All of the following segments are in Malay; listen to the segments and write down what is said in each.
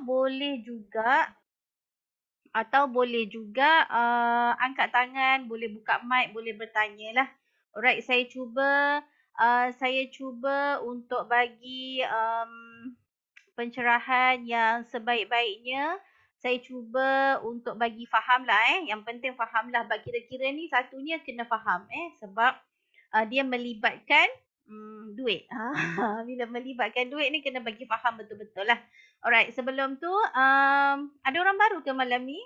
boleh juga angkat tangan, boleh buka mic, boleh bertanya lah. Alright, saya cuba untuk bagi pencerahan yang sebaik-baiknya. Saya cuba untuk bagi faham lah Yang penting faham lah. Kira-kira ni satunya kena faham sebab dia melibatkan duit. Bila melibatkan duit ni kena bagi faham betul-betul lah. Alright, sebelum tu ada orang baru ke malam ni?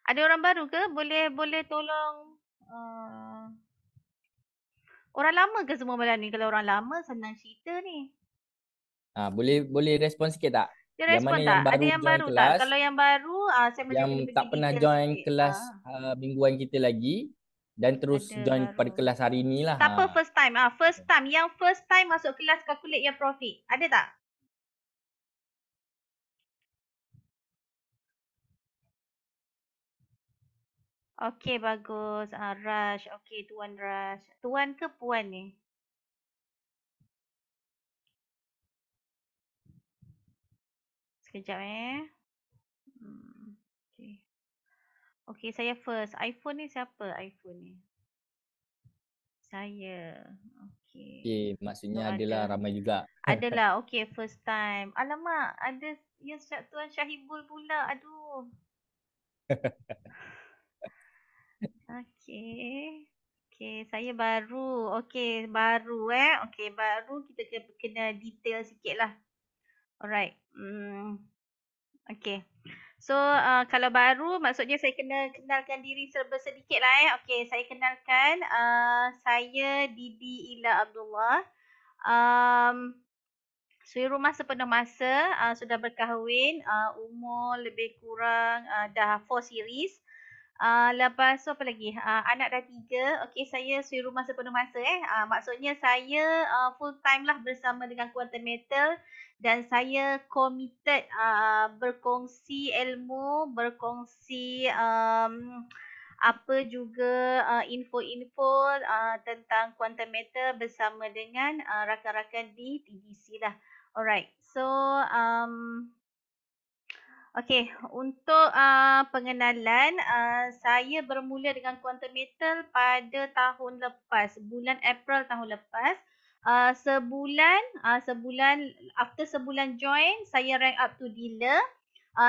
Ada orang baru ke? Boleh tolong orang lama ke semua malam ni? Kalau orang lama senang cerita ni. Boleh respon sikit tak? Dia Yang mana respon yang tak? Ada baru yang join baru tak? kelas, Kalau yang baru, saya macam yang kena tak bagi pernah detail join sikit. kelas mingguan kita lagi, dan terus Ada join pada baru. kelas hari ni lah. Tak apa first time. First time. Yang first time masuk kelas calculate your profit. Ada tak? Okey, bagus. Rush. Okey, Tuan Rush. Tuan ke Puan ni? Sekejap Okey. Okey, saya first. iPhone ni siapa iPhone ni? Saya. Okey. Okay, maksudnya Ada. adalah ramai juga. Adalah. Okey, first time. Alamak, ada yang Tuan Syahibul pula. Aduh. Okey. Okey, saya baru. Okey, baru Okey, baru kita kena detail sikitlah. Alright. Okey. So, kalau baru maksudnya saya kena kenalkan diri sedikit lah Okey, saya kenalkan. Saya Didi Ila Abdullah. Suri rumah sepenuh masa, sudah berkahwin, umur lebih kurang dah 4 series. Lepas tu apa lagi? Anak dah 3. Okey, saya suri rumah sepenuh masa maksudnya saya full time lah bersama dengan Quantum Metal dan saya committed berkongsi ilmu, berkongsi apa juga info-info tentang Quantum Metal bersama dengan rakan-rakan di TDC lah. Alright. So okey, untuk pengenalan, saya bermula dengan Quantum Metal pada tahun lepas, bulan April tahun lepas. After sebulan join, saya rank up to dealer.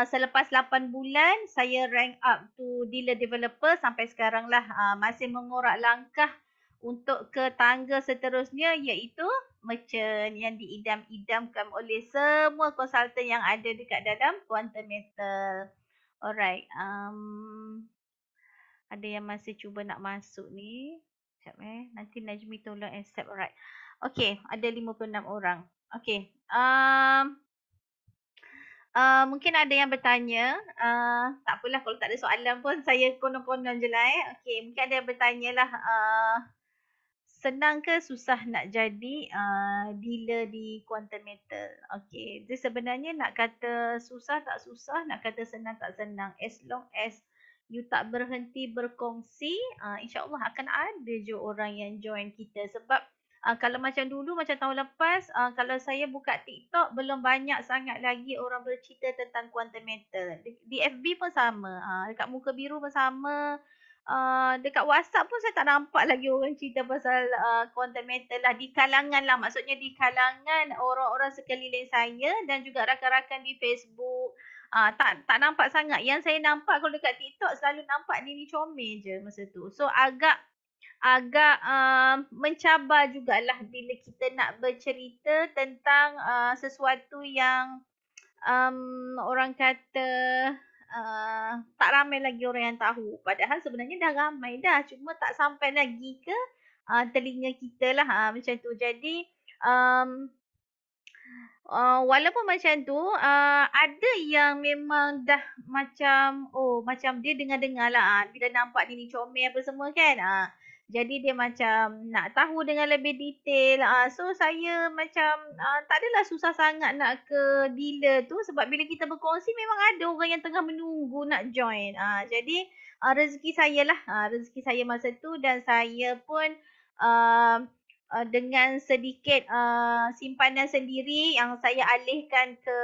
Selepas 8 bulan, saya rank up to dealer developer sampai sekarang lah. Masih mengorak langkah untuk ke tangga seterusnya iaitu merchant yang diidam-idamkan oleh semua konsultan yang ada dekat dalam Quantum Metal. Alright. Ada yang masih cuba nak masuk ni. Sekejap nanti Najmi tolong accept. Alright. Okay, ada 56 orang. Okay. Mungkin ada yang bertanya. Tak apalah kalau tak ada soalan pun saya konon-konon je lah Okay, mungkin ada yang bertanya lah. Senang ke susah nak jadi dealer di Quantum Metal? Okay, dia sebenarnya nak kata susah tak susah, nak kata senang tak senang. As long as you tak berhenti berkongsi, insyaAllah akan ada je orang yang join kita. Sebab kalau macam dulu, macam tahun lepas, kalau saya buka TikTok, belum banyak sangat lagi orang bercerita tentang Quantum Metal. Di FB pun sama, dekat Muka Biru pun sama. Dekat WhatsApp pun saya tak nampak lagi orang cerita pasal Quantum Metal lah. Di kalangan lah, maksudnya di kalangan orang-orang sekeliling saya dan juga rakan-rakan di Facebook. Tak nampak sangat. Yang saya nampak kalau dekat TikTok selalu nampak Nini Comel je masa tu. So agak mencabar jugalah bila kita nak bercerita tentang sesuatu yang orang kata tak ramai lagi orang yang tahu. Padahal sebenarnya dah ramai dah. Cuma tak sampai lagi ke telinga kita lah macam tu. Jadi walaupun macam tu ada yang memang dah macam dia dengar-dengar lah bila nampak Nini Comel apa semua kan. Jadi dia macam nak tahu dengan lebih detail. So saya macam tak adalah susah sangat nak ke dealer tu sebab bila kita berkongsi memang ada orang yang tengah menunggu nak join. Jadi rezeki saya lah. Rezeki saya masa tu dan saya pun dengan sedikit simpanan sendiri yang saya alihkan ke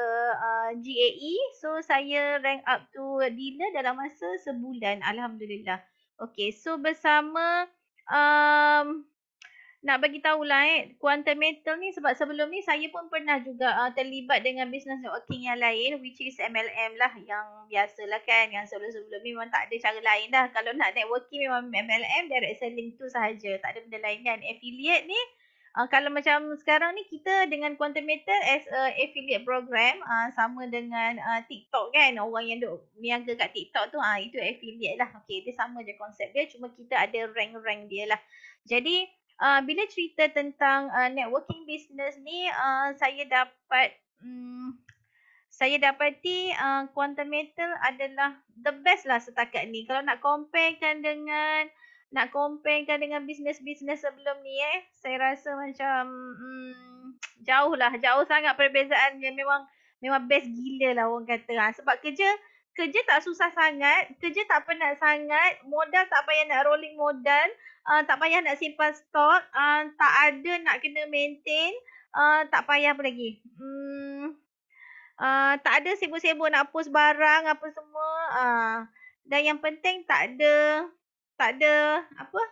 GAE. So saya rank up to dealer dalam masa sebulan, alhamdulillah. Okay, so bersama um, nak bagi tahulah Quantum Metal ni sebab sebelum ni saya pun pernah juga terlibat dengan business networking yang lain, which is MLM lah, yang biasalah kan, yang sebelum-sebelum ni memang tak ada cara lain dah. Kalau nak networking memang MLM, direct selling tu sahaja, tak ada benda lain kan. Affiliate ni kalau macam sekarang ni kita dengan Quantum Metal as a affiliate program, sama dengan TikTok kan, orang yang duk niaga kat TikTok tu, itu affiliate lah. Okay, dia sama je konsep dia, cuma kita ada rank-rank dia lah. Jadi bila cerita tentang networking business ni, saya dapati Quantum Metal adalah the best lah setakat ni. Kalau nak comparekan dengan bisnes-bisnes sebelum ni saya rasa macam jauh sangat perbezaannya. Memang best gila lah orang kata. Sebab kerja tak susah sangat, kerja tak penat sangat, modal tak payah nak rolling modal, tak payah nak simpan stok, tak ada nak kena maintain, tak payah apa lagi. Tak ada sibuk-sibuk nak post barang apa semua. Dan yang penting tak ada apa?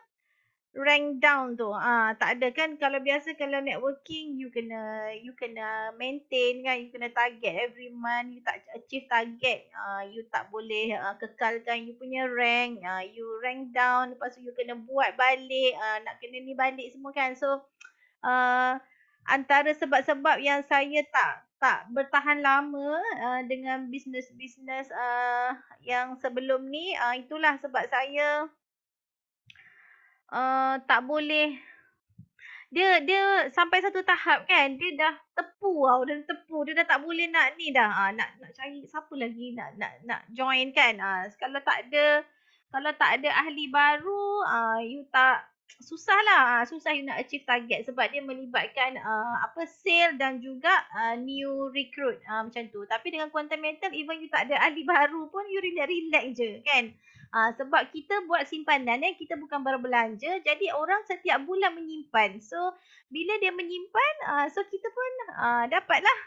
Rank down tu. Tak ada kan, kalau biasa kalau networking you kena maintain kan, you kena target every month, you tak achieve target, you tak boleh kekalkan you punya rank, you rank down, lepas tu you kena buat balik, nak kena ni balik semua kan. So antara sebab-sebab yang saya tak bertahan lama dengan bisnes-bisnes yang sebelum ni, itulah sebab saya tak boleh, dia sampai satu tahap kan, dia dah tepu dia dah tak boleh nak ni dah, nak cari siapa lagi nak join kan. Kalau tak ada ahli baru, you tak, susah you nak achieve target sebab dia melibatkan sale dan juga new recruit, macam tu. Tapi dengan Quantum Metal, even you tak ada ahli baru pun you relax je kan. Sebab kita buat simpanan, kita bukan berbelanja, jadi orang setiap bulan menyimpan. So bila dia menyimpan, so kita pun dapatlah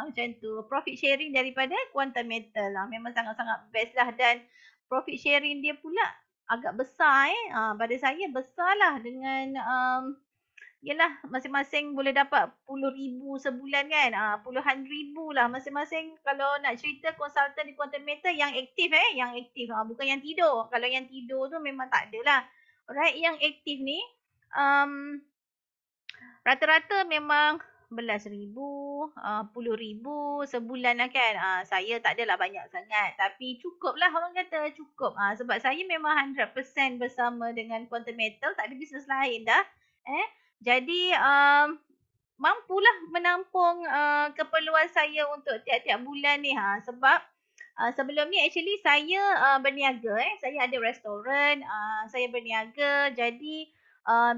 macam tu profit sharing daripada Quantum Metal. Memang sangat-sangat best lah, dan profit sharing dia pula agak besar pada saya besar lah, dengan yelah, masing-masing boleh dapat puluh ribu sebulan kan, puluhan ribu lah masing-masing. Kalau nak cerita konsultan di Quantum Metal yang aktif bukan yang tidur. Kalau yang tidur tu memang tak ada lah. Alright, yang aktif ni rata-rata memang belas ribu, puluh ribu sebulan lah kan. Saya tak adalah banyak sangat, tapi cukup lah, orang kata cukup. Sebab saya memang 100% bersama dengan Quantum Metal, tak ada bisnes lain dah. Jadi mampulah menampung keperluan saya untuk tiap-tiap bulan ni. Sebab sebelum ni actually saya berniaga. Saya ada restoran, saya berniaga. Jadi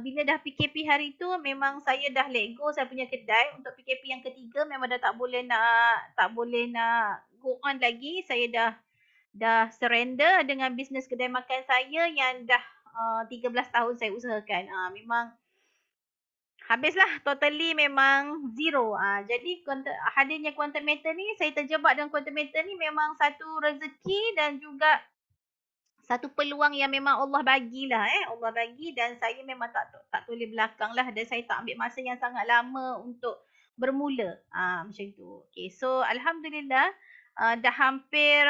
bila dah PKP hari tu, memang saya dah let go saya punya kedai. Untuk PKP yang ketiga memang dah tak boleh nak go on lagi. Saya dah surrender dengan bisnes kedai makan saya yang dah 13 tahun saya usahakan. Memang habislah, totally memang zero. Jadi hadirnya Quantum Metal ni, saya terjebak dengan Quantum Metal ni memang satu rezeki dan juga satu peluang yang memang Allah bagilah. Allah bagi, dan saya memang tak toleh belakang lah, dan saya tak ambil masa yang sangat lama untuk bermula. Macam tu. Okay, so alhamdulillah dah hampir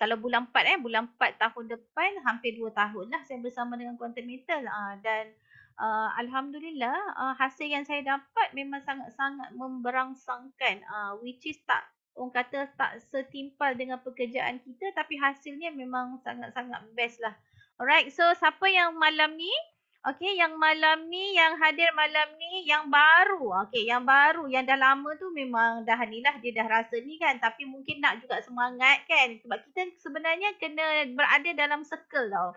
kalau bulan 4 tahun depan, hampir 2 tahun lah saya bersama dengan Quantum Metal. Dan alhamdulillah hasil yang saya dapat memang sangat-sangat memberangsangkan, which is orang kata tak setimpal dengan pekerjaan kita, tapi hasilnya memang sangat-sangat best lah. Alright, so siapa yang malam ni, yang hadir malam ni, yang baru, yang dah lama tu memang dah ni lah, dia dah rasa ni kan, tapi mungkin nak juga semangat kan, sebab kita sebenarnya kena berada dalam circle tau.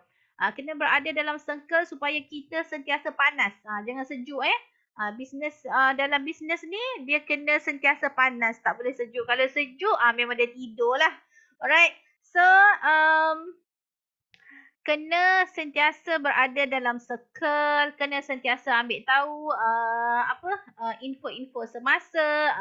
Kena berada dalam circle supaya kita sentiasa panas, jangan sejuk dalam bisnes ni dia kena sentiasa panas, tak boleh sejuk. Kalau sejuk memang dia tidur lah. Alright, so kena sentiasa berada dalam circle, kena sentiasa ambil tahu info-info semasa,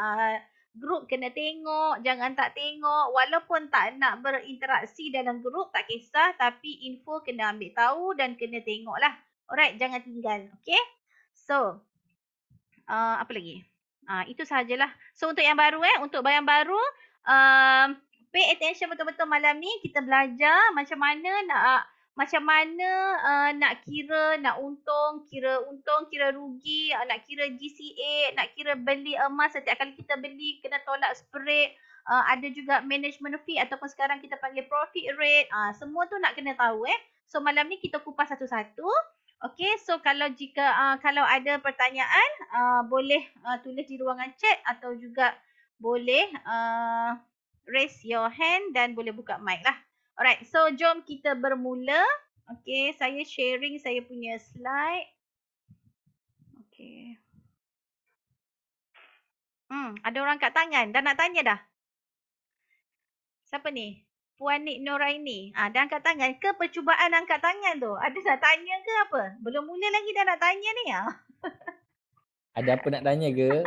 grup kena tengok, jangan tak tengok, walaupun tak nak berinteraksi dalam grup tak kisah, tapi info kena ambil tahu dan kena tengok lah. Alright, jangan tinggal. Okay, so apa lagi? Itu sahajalah. So untuk yang baru untuk yang baru, pay attention betul-betul malam ni. Kita belajar macam mana nak kira, nak untung, kira rugi, nak kira GCA, nak kira beli emas setiap kali kita beli kena tolak spread. Ada juga management fee ataupun sekarang kita panggil profit rate. Semua tu nak kena tahu So malam ni kita kupas satu-satu. Okay, so kalau ada pertanyaan, boleh tulis di ruangan chat atau juga boleh raise your hand dan boleh buka mic lah. Alright, so jom kita bermula. Okay, saya sharing saya punya slide. Okay. Ada orang kat tangan, dah nak tanya dah. Siapa ni? Puan Nik Noraini. Dah angkat tangan ke percubaan angkat tangan tu? Ada nak tanya ke apa? Belum mula lagi dah nak tanya ni Ada apa nak tanya ke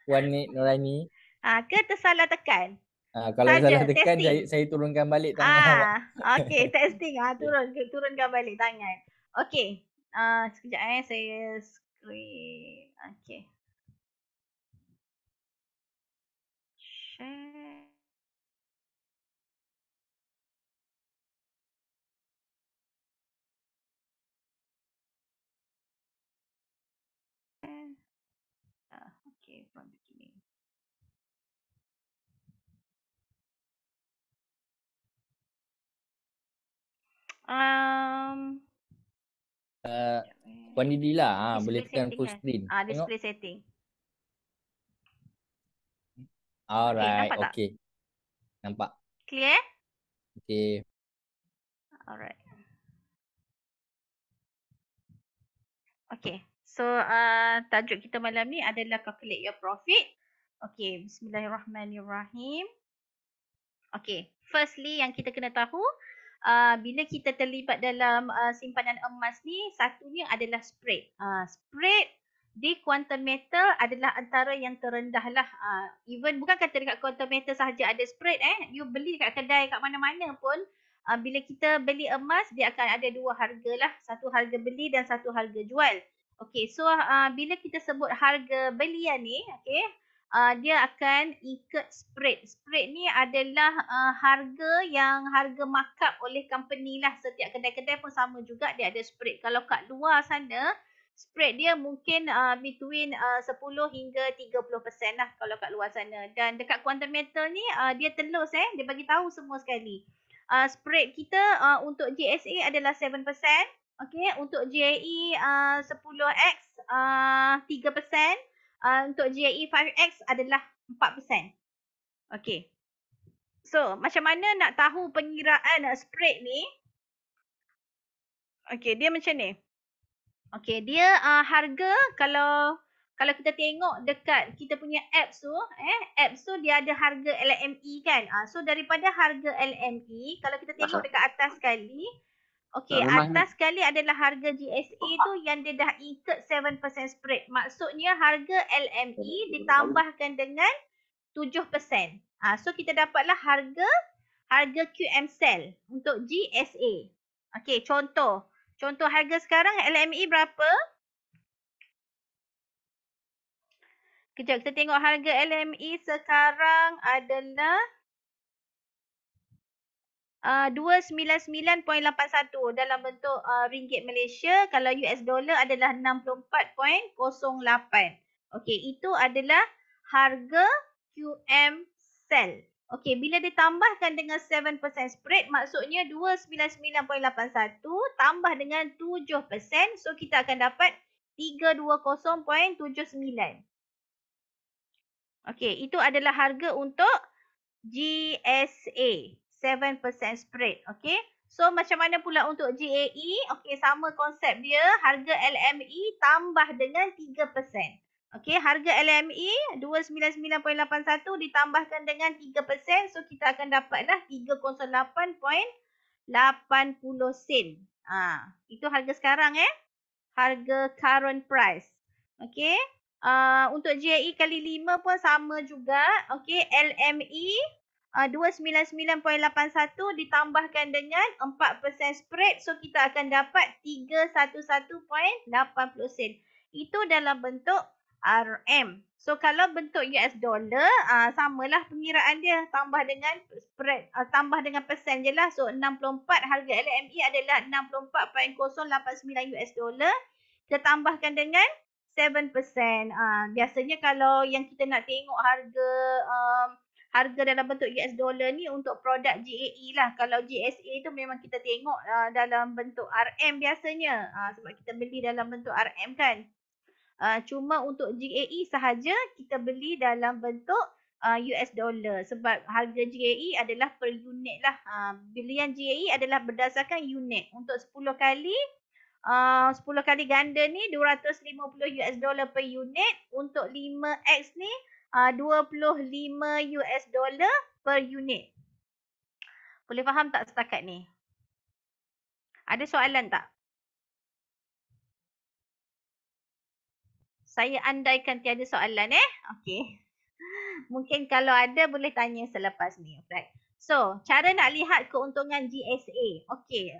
Puan Nik Noraini? Ke tersalah tekan? Kalau salah tekan saya turunkan balik tangan awak. Okay, testing. Turunkan balik tangan. Okay. Sekejap saya screen. Okay. Share. Okay, from beginning. Puan Didila, boleh tekan full screen. Display setting. Alright, okay. Nampak. Clear? Okay. Alright. Okay. So, tajuk kita malam ni adalah calculate your profit. Okay, bismillahirrahmanirrahim. Okay, firstly yang kita kena tahu, bila kita terlibat dalam simpanan emas ni, satunya adalah spread. Spread di quantum metal adalah antara yang terendah lah. Even bukan kata dekat quantum metal sahaja ada spread you beli dekat kedai kat mana-mana pun, bila kita beli emas, dia akan ada dua harga lah. Satu harga beli dan satu harga jual. Okay, so bila kita sebut harga belian ni, okay, dia akan ikut spread. Spread ni adalah harga markup oleh company lah. Setiap kedai-kedai pun sama juga, dia ada spread. Kalau kat luar sana, spread dia mungkin between 10 hingga 30% lah kalau kat luar sana. Dan dekat quantum metal ni, dia telus dia bagi tahu semua sekali. Spread kita untuk GSA adalah 7%. Okay, untuk GAE 10X 3%. Untuk GAE 5X adalah 4%. Okay. So, macam mana nak tahu pengiraan spread ni? Okay, dia macam ni. Okay, dia harga kalau kita tengok dekat kita punya apps tu dia ada harga LME kan. So, daripada harga LME, kalau kita tengok dekat atas sekali, okay, atas sekali adalah harga GSA tu yang dia dah ikut 7% spread. Maksudnya harga LME ditambahkan dengan 7%. So kita dapatlah harga QM Cell untuk GSA. Okay, contoh harga sekarang LME berapa? Kejap kita tengok harga LME sekarang adalah 299.81 dalam bentuk ringgit Malaysia. Kalau US dollar adalah 64.08. Okey, itu adalah harga QM Cell. Okey, bila ditambahkan dengan 7% spread, maksudnya 299.81 tambah dengan 7%, so kita akan dapat 320.79. Okey, itu adalah harga untuk GSA. 7% spread. Okay. So macam mana pula untuk GAE? Okay, sama konsep dia. Harga LME tambah dengan 3%. Okay, harga LME 299.81 ditambahkan dengan 3%. So kita akan dapatlah 308.80 sen. Itu harga sekarang harga current price. Okey. Untuk GAE kali 5 pun sama juga. Okey, LME 299.81 ditambahkan dengan 4% spread. So kita akan dapat 311.80 sen. Itu dalam bentuk RM. So kalau bentuk US dollar, samalah pengiraan dia, tambah dengan spread, tambah dengan persen je lah. So 64, harga LME adalah 64.089 US dollar. Kita tambahkan dengan 7%. Biasanya kalau yang kita nak tengok harga dalam bentuk US dollar ni untuk produk GAE lah. Kalau GSA tu memang kita tengok dalam bentuk RM biasanya. Sebab kita beli dalam bentuk RM kan. Cuma untuk GAE sahaja kita beli dalam bentuk US dollar sebab harga GAE adalah per unit lah. Belian GAE adalah berdasarkan unit. Untuk 10 kali 10 kali ganda ni 250 US dollar per unit. Untuk 5X ni 25 US dollar per unit. Boleh faham tak setakat ni? Ada soalan tak? Saya andaikan tiada soalan Okey. Mungkin kalau ada boleh tanya selepas ni. Right. So, cara nak lihat keuntungan GSA. Okey,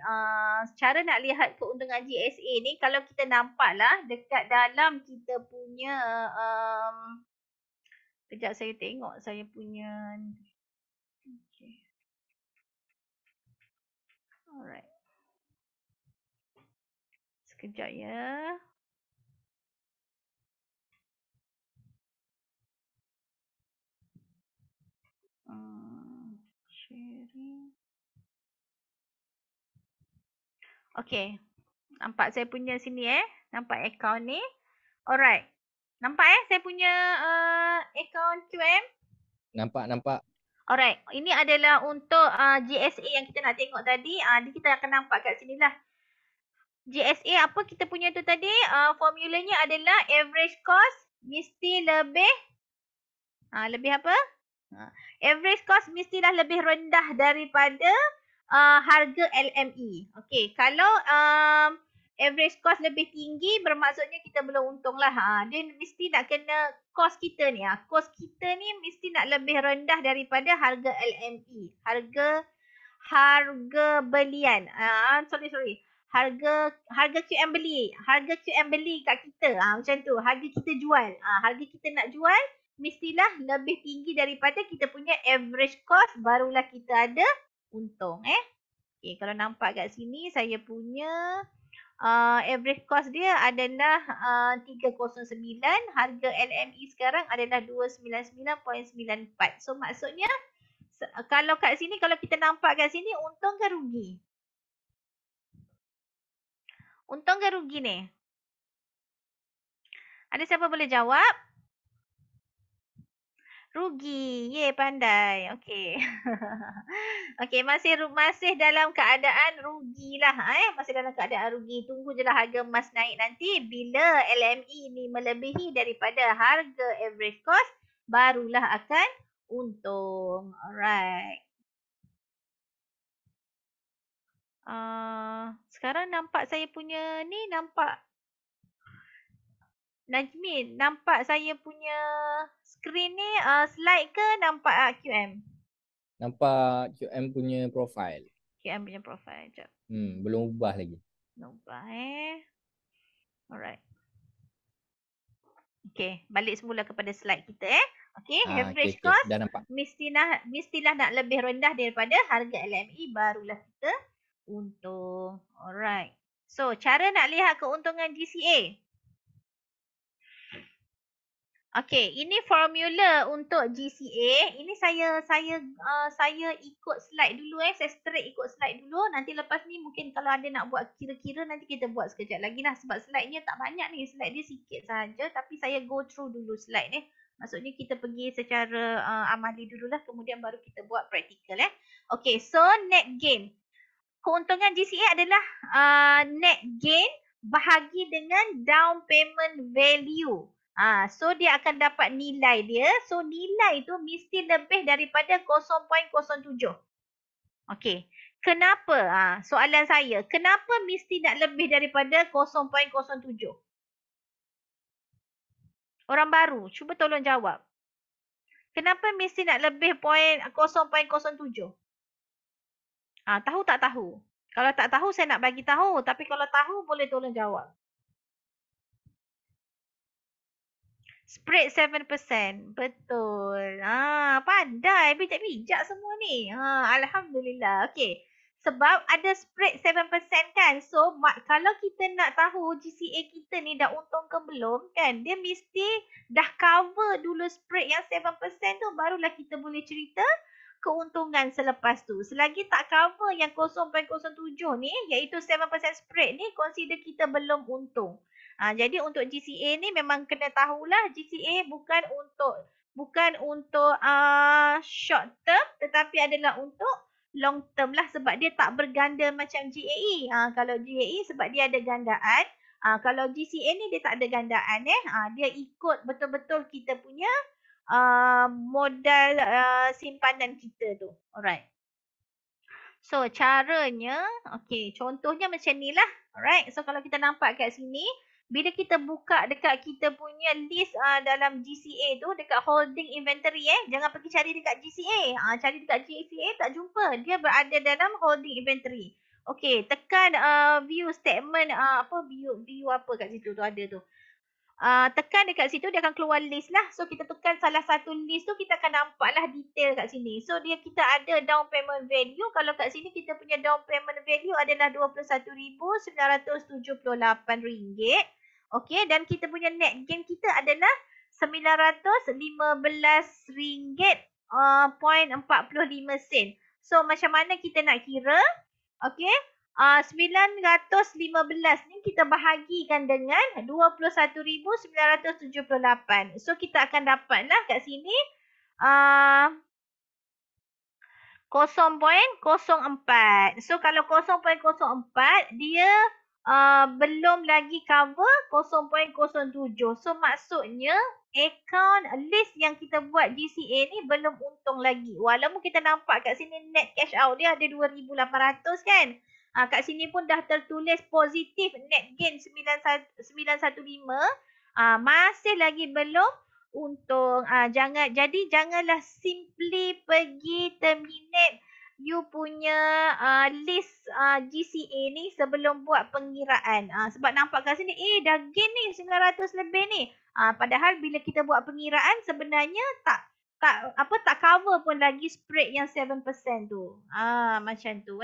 cara nak lihat keuntungan GSA ni kalau kita nampak lah dekat dalam kita punya kejap saya tengok saya punya. Okay. Alright. Sekejap ya. Sharing. Okay. Nampak saya punya sini Nampak account ni. Alright. Nampak saya punya account QM? Nampak. Alright. Ini adalah untuk GSA yang kita nak tengok tadi. Kita akan nampak kat sini lah. GSA apa kita punya tu tadi? Formulanya adalah average cost mesti lebih lebih apa? Average cost mestilah lebih rendah daripada harga LME. Okey, kalau average cost lebih tinggi bermaksudnya kita belum untung lah. Dia mesti nak kena cost kita ni. Cost kita ni mesti nak lebih rendah daripada harga LME. Harga belian. Sorry. Harga QM beli. Harga QM beli kat kita. Macam tu. Harga kita jual. Harga kita nak jual mestilah lebih tinggi daripada kita punya average cost barulah kita ada untung Okay, kalau nampak kat sini saya punya average cost dia adalah 309, harga LME sekarang adalah 299.94. So maksudnya kalau kat sini, kalau kita nampak kat sini untung ke rugi? Untung ke rugi ni? Ada siapa boleh jawab? Rugi. Ye, pandai. Okey. Okey, masih dalam keadaan rugilah masih dalam keadaan rugi. Tunggu je lah harga emas naik nanti. Bila LME ni melebihi daripada harga average cost, barulah akan untung. Alright. Sekarang nampak saya punya ni, nampak Najmin, nampak saya punya screen ni slide ke nampak QM? Nampak QM punya profile. QM punya profile. Sekejap. Belum ubah lagi. Belum ubah Alright. Okay, balik semula kepada slide kita Okay, average cost dah nampak. Mestilah nak lebih rendah daripada harga LME barulah kita untung. Alright. So, cara nak lihat keuntungan GCA. Okay, ini formula untuk GCA. Ini saya ikut slide dulu Saya straight ikut slide dulu. Nanti lepas ni mungkin kalau ada nak buat kira-kira nanti kita buat sekejap lagi lah. Sebab slide-nya tak banyak ni. Slide dia sikit sahaja. Tapi saya go through dulu slide ni. Maksudnya kita pergi secara amali dululah. Kemudian baru kita buat practical Okay, so net gain. Keuntungan GCA adalah net gain bahagi dengan down payment value. So dia akan dapat nilai dia. So nilai tu mesti lebih daripada 0.07. Okey. Kenapa? Soalan saya. Kenapa mesti nak lebih daripada 0.07? Orang baru, cuba tolong jawab. Kenapa mesti nak lebih 0.07? Tahu tak tahu? Kalau tak tahu, saya nak bagi tahu. Tapi kalau tahu, boleh tolong jawab. Spread 7%. Betul. Pandai. Bijak-bijak semua ni. Alhamdulillah. Okey. Sebab ada spread 7% kan. So, kalau kita nak tahu GCA kita ni dah untung ke belum kan, dia mesti dah cover dulu spread yang 7% tu, barulah kita boleh cerita keuntungan selepas tu. Selagi tak cover yang 0.07 ni, iaitu 7% spread ni, consider kita belum untung. Jadi untuk GCA ni memang kena tahulah, GCA bukan untuk short term, tetapi adalah untuk long term lah, sebab dia tak berganda macam GAE. Kalau GAE sebab dia ada gandaan, kalau GCA ni dia tak ada gandaan. Dia ikut betul-betul kita punya modal simpanan kita tu. Alright. So caranya, contohnya macam ni lah. Alright, so kalau kita nampak kat sini, bila kita buka dekat kita punya list dalam GCA tu, dekat holding inventory, jangan pergi cari dekat GCA. Cari dekat GCA tak jumpa. Dia berada dalam holding inventory. Tekan view statement, view apa kat situ tu ada tu. Tekan dekat situ, dia akan keluar list lah. So kita tekan salah satu list tu, kita akan nampak lah detail kat sini. So kita ada down payment value. Kalau kat sini kita punya down payment value adalah RM21,978. Dan kita punya net gain kita adalah RM915.45. So macam mana kita nak kira? 915 ni kita bahagikan dengan 21,978. So kita akan dapatlah kat sini 0.04. So kalau 0.04 dia belum lagi cover 0.07. So maksudnya account list yang kita buat GCA ni belum untung lagi. Walaupun kita nampak kat sini net cash out dia ada 2,800 kan. Kat sini pun dah tertulis positif net gain 915. Masih lagi belum untung. Janganlah simply pergi terminate you punya list GCA ni sebelum buat pengiraan. Sebab nampak kat sini, dah gain ni 900 lebih ni. Padahal bila kita buat pengiraan sebenarnya tak cover pun lagi spread yang 7% tu. Macam tu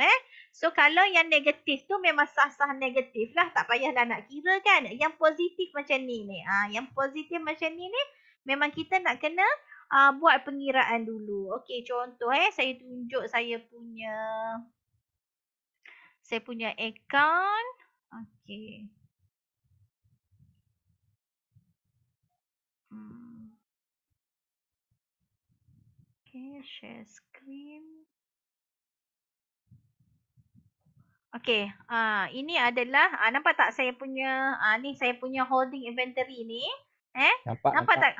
So kalau yang negatif tu memang sah-sah negatif lah, tak payahlah nak kira kan. Yang positif macam ni. Yang positif macam ni memang kita nak kena buat pengiraan dulu. Contoh saya tunjuk saya punya account. Share screen. Ini adalah nampak tak saya punya ni saya punya holding inventory ni. Nampak tak?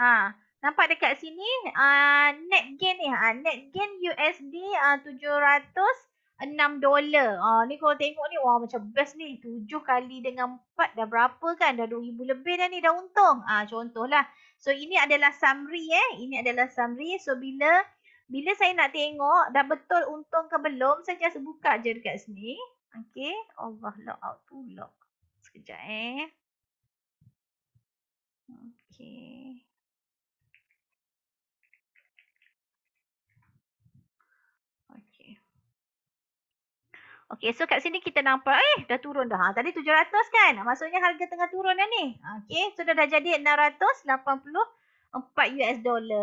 Nampak dekat sini net gain ni. Net gain USD $706. Ni kalau tengok ni, wah macam best ni. 7 kali dengan 4 dah berapa kan? Dah 2,000 lebih dah ni, dah untung. Contohlah. So ini adalah summary Ini adalah summary. So bila saya nak tengok dah betul untung ke belum, saya just buka je dekat sini. Allah, log out pula. Sekejap so kat sini kita nampak dah turun dah. Tadi 700 kan? Maksudnya harga tengah turun dah ni. So dah jadi $684.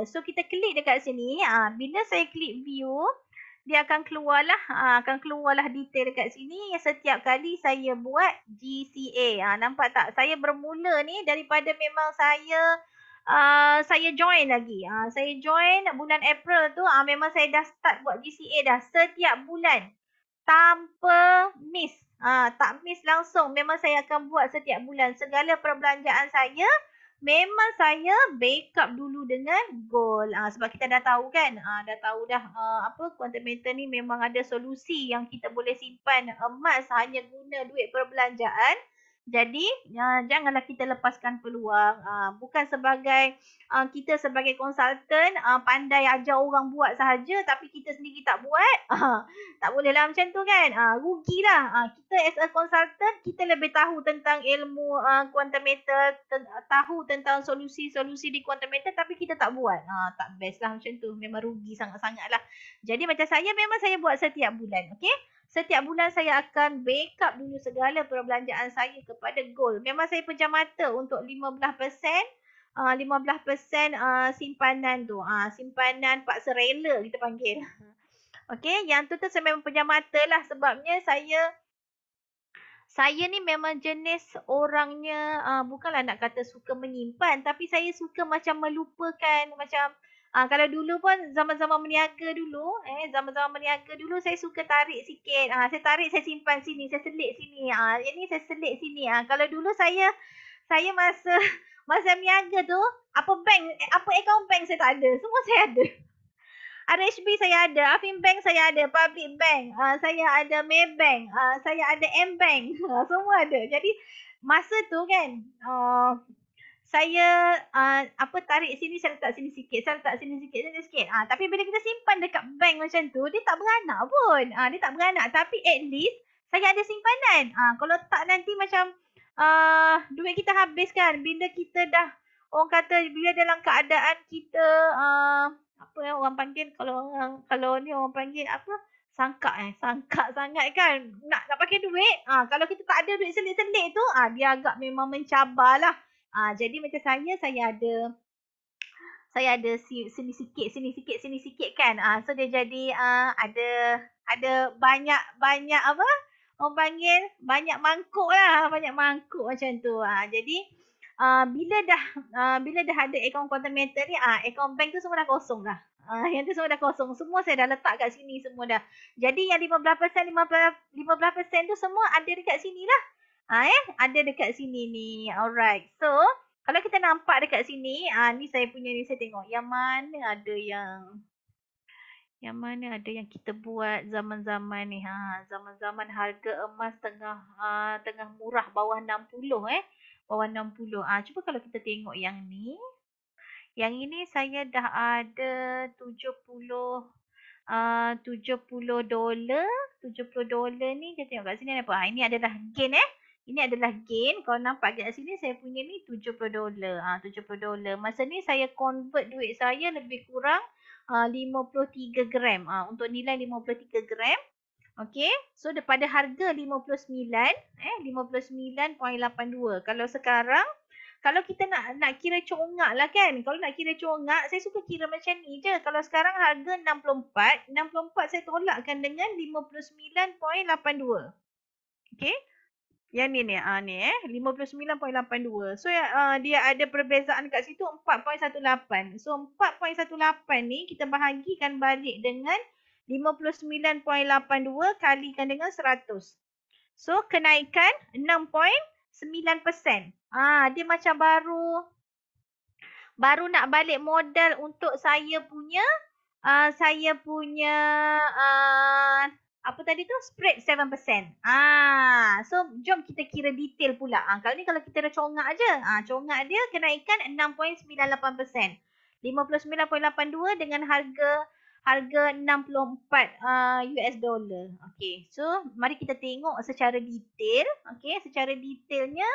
So kita klik dekat sini. Bila saya klik view, dia akan keluarlah detail dekat sini setiap kali saya buat GCA. Nampak tak? Saya bermula ni daripada memang saya join lagi. Saya join bulan April tu, memang saya dah start buat GCA dah setiap bulan. Tanpa miss. Tak miss langsung. Memang saya akan buat setiap bulan. Segala perbelanjaan saya memang saya backup dulu dengan gold. Sebab kita dah tahu kan, dah tahu dah apa quantum meter ni memang ada solusi yang kita boleh simpan emas hanya guna duit perbelanjaan. Jadi janganlah kita lepaskan peluang. Bukan sebagai kita sebagai konsultan pandai ajar orang buat sahaja tapi kita sendiri tak buat. Tak bolehlah macam tu kan. Rugilah. Kita as a consultant kita lebih tahu tentang ilmu quantum meter, tahu tentang solusi-solusi di quantum meter tapi kita tak buat. Tak best lah macam tu. Memang rugi sangat-sangat lah. Jadi macam saya memang saya buat setiap bulan. Okay. Setiap bulan saya akan backup dulu segala perbelanjaan saya kepada gold. Memang saya pejam mata untuk 15% 15% simpanan tu. Simpanan paksa rela kita panggil. Okey, yang tu saya memang pejam mata lah sebabnya saya ni memang jenis orangnya bukanlah nak kata suka menyimpan tapi saya suka macam melupakan macam kalau dulu pun zaman-zaman meniaga dulu saya suka tarik sikit. Saya tarik saya simpan sini, saya selit sini. Yang ni saya selit sini. Kalau dulu saya masa meniaga tu apa akaun bank saya tak ada. Semua saya ada. RHB saya ada, Affinbank saya ada, Public Bank, saya ada Maybank, saya ada Mbank, semua ada. Jadi masa tu kan, saya tarik sini, saya letak sini sikit, saya letak sini sikit. Tapi bila kita simpan dekat bank macam tu, dia tak beranak pun. Dia tak beranak, tapi at least saya ada simpanan. Kalau tak nanti macam duit kita habis kan, bila kita dah, orang kata bila dalam keadaan kita apa yang orang panggil kalau ni orang panggil apa sangkak sangat kan nak pakai duit kalau kita tak ada duit selit-selit tu dia agak memang mencabarlah. Jadi macam saya ada sini sikit kan. So dia jadi ada banyak apa orang panggil banyak mangkuk macam tu. Jadi bila dah ada akaun quantum meter ni akaun bank tu semua dah kosong dah. Yang tu semua dah kosong. Semua saya dah letak kat sini semua dah. Jadi yang 15% tu semua ada dekat sini lah. Ada dekat sini ni. Alright. So, kalau kita nampak dekat sini, ni saya punya ni saya tengok yang mana ada yang kita buat zaman-zaman ni. Zaman-zaman harga emas tengah murah bawah 60 bawah 60. Cuba kalau kita tengok yang ni. Yang ini saya dah ada 70 dolar. 70 dolar ni kita tengok kat sini apa. Ini adalah gain Ini adalah gain. Kalau nampak kat sini saya punya ni 70 dolar. 70 dolar. Masa ni saya convert duit saya lebih kurang 53 gram. Untuk nilai 53 gram. Okey. So daripada harga 59 59.82. Kalau sekarang kalau kita nak kira congak lah kan. Kalau nak kira congak, saya suka kira macam ni je. Kalau sekarang harga 64 saya tolakkan dengan 59.82. Okey. Yang ni 59.82. So dia ada perbezaan kat situ 4.18. So 4.18 ni kita bahagikan balik dengan 59.82 kalikan dengan 100. So kenaikan 6.9%. Dia macam baru nak balik modal untuk saya punya apa tadi tu spread 7%. So jom kita kira detail pula. Kali ni kalau kita dah congak aje. Congak dia kenaikan 6.98%. 59.82 dengan harga 64 US dollar. Okey. So mari kita tengok secara detail. Okey, secara detailnya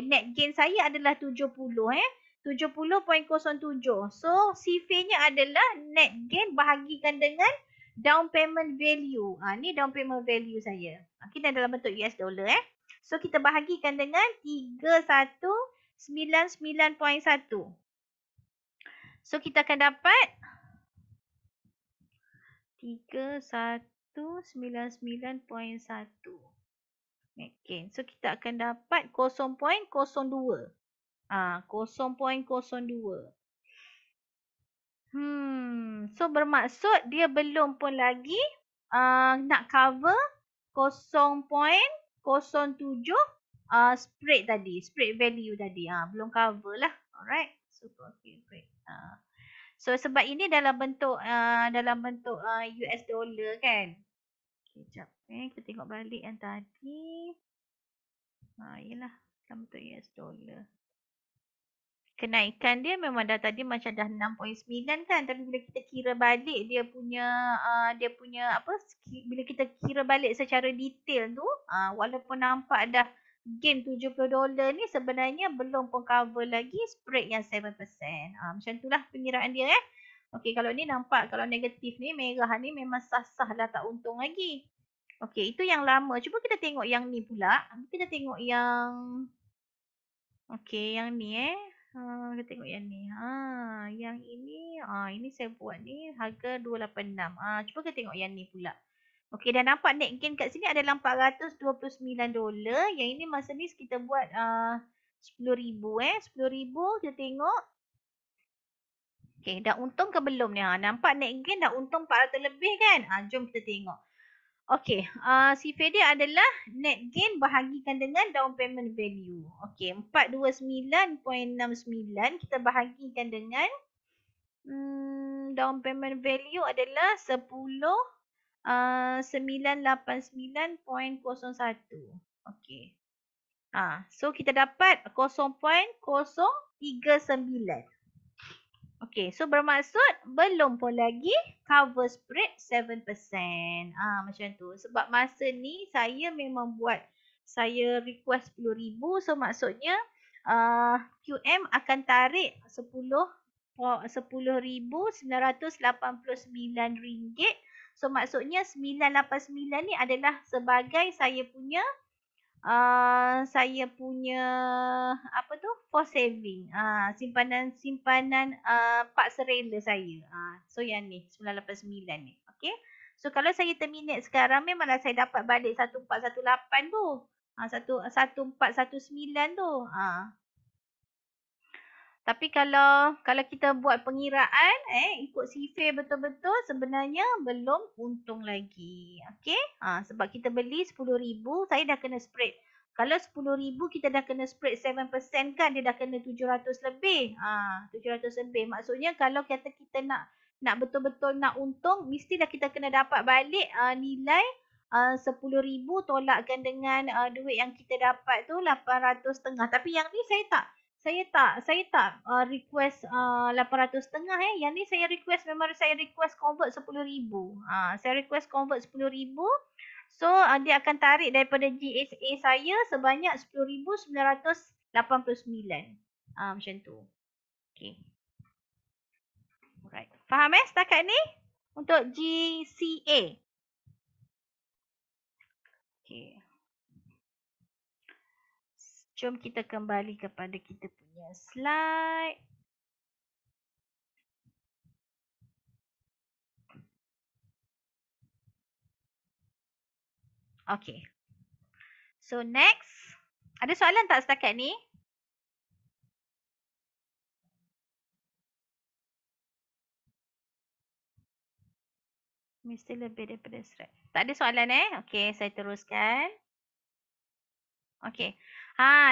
net gain saya adalah 70 70.07. So CFA-nya adalah net gain bahagikan dengan down payment value. Ni down payment value saya. Kita dalam bentuk US dollar So kita bahagikan dengan 3199.1. So kita akan dapat 3199.1. Net gain. So kita akan dapat 0.02. 0.02. So bermaksud dia belum pun lagi nak cover 0.07 spread value tadi. Belum cover lah. Alright. Super okay, great. So sebab ini dalam bentuk US dollar kan. Sekejap. Kita tengok balik yang tadi. Yelah. Dalam bentuk US dollar. Kenaikan dia memang dah tadi macam dah 6.9 kan, tapi bila kita kira balik dia punya apa, bila kita kira balik secara detail tu, walaupun nampak dah gain $70 ni, sebenarnya belum pun cover lagi spread yang 7%. Macam itulah pengiraan dia Okey, kalau ni nampak, kalau negatif ni, merah ni memang sah-sah lah, tak untung lagi. Okey, itu yang lama. Cuba kita tengok yang ni pula. Kita tengok yang okey, yang ni kita tengok yang ni. Yang ini saya buat ni harga 286. Cuba kita tengok yang ni pula. Okey, dah nampak net gain kat sini adalah $429. Yang ini masa ni kita buat 10,000 10,000 kita tengok. Okey, dah untung ke belum ni? Nampak net gain dah untung 400 lebih kan? Jom kita tengok. Okey, sifar dia adalah net gain bahagikan dengan down payment value. Okey, 429.69 kita bahagikan dengan down payment value adalah 989.01. Okey. So kita dapat 0.039. Okey, so bermaksud belum pun lagi cover spread 7%. Macam tu. Sebab masa ni saya memang saya request 10,000. So maksudnya QM akan tarik RM10,989. So maksudnya 989 ni adalah sebagai saya punya for saving, simpanan pak serela saya. So yang ni 989 ni. Okey. So kalau saya terminate sekarang, memanglah saya dapat balik 1418 tu. 1419 tu. Tapi kalau kita buat pengiraan ikut sifar betul-betul, sebenarnya belum untung lagi. Okey? Sebab kita beli 10,000, saya dah kena spread. Kalau 10,000 kita dah kena spread 7% kan, dia dah kena 700 lebih. 700 lebih. Maksudnya kalau kita nak betul-betul nak untung, mestilah kita kena dapat balik nilai 10,000 tolakkan dengan duit yang kita dapat tu 800.5. Tapi yang ni saya tak request 800.5 Yang ni saya request, memang saya request convert 10,000. Saya request convert 10,000. So dia akan tarik daripada GSA saya sebanyak 10,989. Macam tu. Okay. Alright. Faham setakat ni? Untuk GCA. Okay. Jom kita kembali kepada kita punya slide. Okay. So next. Ada soalan tak setakat ni? Mesti lebih daripada slide. Tak ada soalan Okay, saya teruskan. Okay.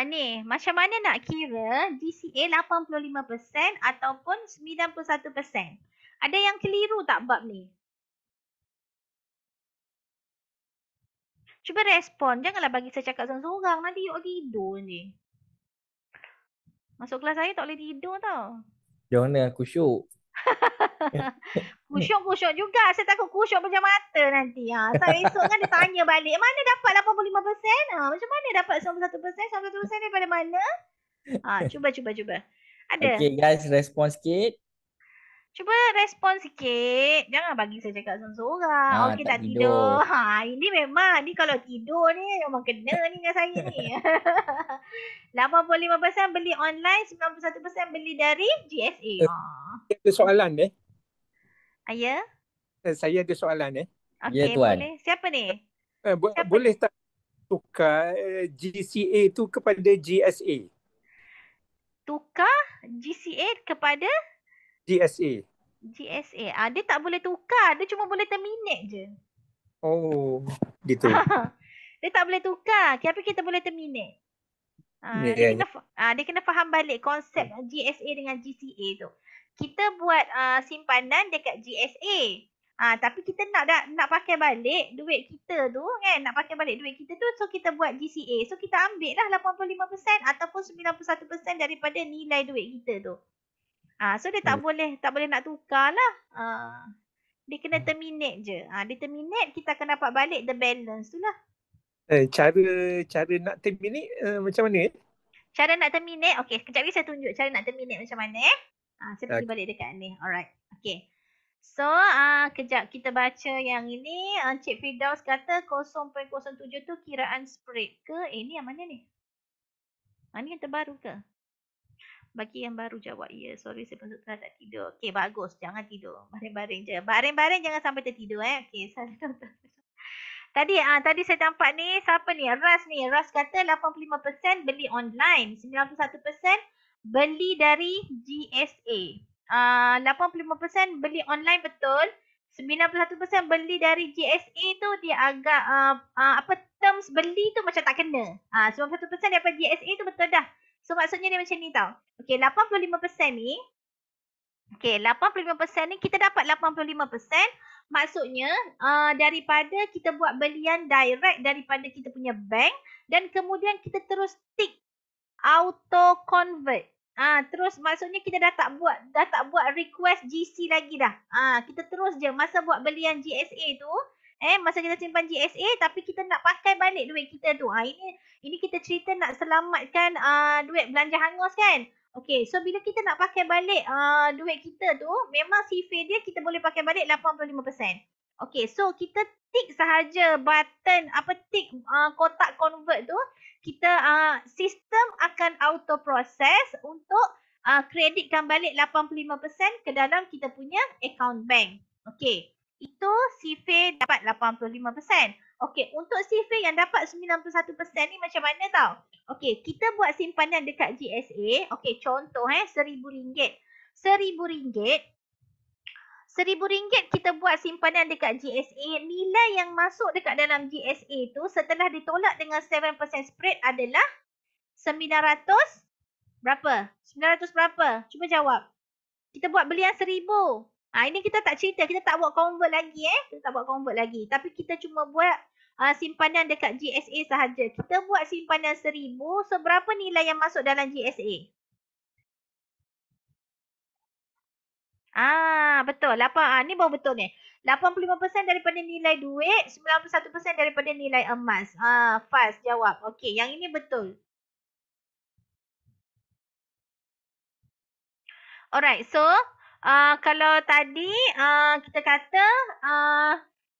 Ni. Macam mana nak kira GCA 85% ataupun 91%? Ada yang keliru tak bab ni? Cuba respon. Janganlah bagi saya cakap seorang-seorang. Nanti yuk tidur ni. Masuk kelas saya tak boleh tidur tau. Jangan dengan kusyuk. Kusyuk juga. Saya takut kusyuk pejam mata nanti. Saya esok kan dia tanya balik. Mana dapat 85%? Macam mana dapat 91%? 91% daripada mana? Cuba. Ada? Okay guys, respon sikit. Cuba respon sikit. Jangan bagi saya cakap seorang-seorang. Okey, tak tidur. Ini memang. Ni kalau tidur ni memang kena ni dengan saya ni. 85% beli online. 91% beli dari GSA. Ada soalan Ya? Saya ada soalan Okey, Tuan. boleh. Siapa ni? Boleh tak tukar GCA tu kepada GSA? Tukar GCA kepada GSA. Dia tak boleh tukar. Dia cuma boleh terminate je. Oh, gitu. Dia tak boleh tukar. Tapi kita boleh terminate. Ya, ya. Dia kena faham balik konsep GSA dengan GCA tu. Kita buat simpanan dekat GSA. Tapi kita nak pakai balik duit kita tu kan, nak pakai balik duit kita tu, so kita buat GCA. So kita ambil lah 85% ataupun 91% daripada nilai duit kita tu. So dia tak boleh nak tukar lah. Dia kena terminate je. Dia terminate, kita akan dapat balik the balance tu lah. Cara nak terminate macam mana? Cara nak terminate, okay, sekejap lagi saya tunjuk cara nak terminate macam mana. Saya pergi balik dekat ni. Alright, okay. So, kejap kita baca yang ini. Cik Firdaus kata 0.07 tu kiraan spread ke? Ni yang mana ni? Ni yang terbaru ke? Bagi yang baru jawab ya. Sorry, saya pasal tak tidur. Okay, bagus. Jangan tidur. Baring-baring je. Baring-baring jangan sampai tertidur. Okay, saya Tadi saya nampak ni, siapa ni? Ras kata 85% beli online. 91% beli dari GSA. 85% beli online betul. 91% beli dari GSA tu dia agak terms beli tu macam tak kena. 91% daripada GSA tu betul dah. So maksudnya dia macam ni tau. Okay, 85% ni. Okay, 85% ni kita dapat 85%. Maksudnya daripada kita buat belian direct daripada kita punya bank dan kemudian kita terus tick auto convert. Terus maksudnya kita dah tak buat request GC lagi dah. Kita terus je masa buat belian GSA tu, masa kita simpan GSA tapi kita nak pakai balik duit kita tu. Ini kita cerita nak selamatkan duit belanja hangus kan. Okay, so bila kita nak pakai balik duit kita tu, memang sifir dia kita boleh pakai balik 85%. Okay, so kita tick sahaja button tick kotak convert tu, kita sistem akan auto process untuk kreditkan balik 85% ke dalam kita punya account bank. Okay, itu sifir dapat 85%. Okay, untuk sifir yang dapat 91% ni macam mana tau? Okay, kita buat simpanan dekat GSA. Okay, contoh RM1,000. RM1,000 kita buat simpanan dekat GSA. Nilai yang masuk dekat dalam GSA tu setelah ditolak dengan 7% spread adalah 900 berapa? 900 berapa? Cuba jawab. Kita buat belian 1,000. Ini kita tak cerita, kita tak buat convert lagi Kita tak buat convert lagi. Tapi kita cuma buat simpanan dekat GSA sahaja. Kita buat simpanan 1,000, so berapa nilai yang masuk dalam GSA? Betul. Ni baru betul ni. 85% daripada nilai duit, 91% daripada nilai emas. Fast jawab. Okey, yang ini betul. Alright, so kalau tadi kita kata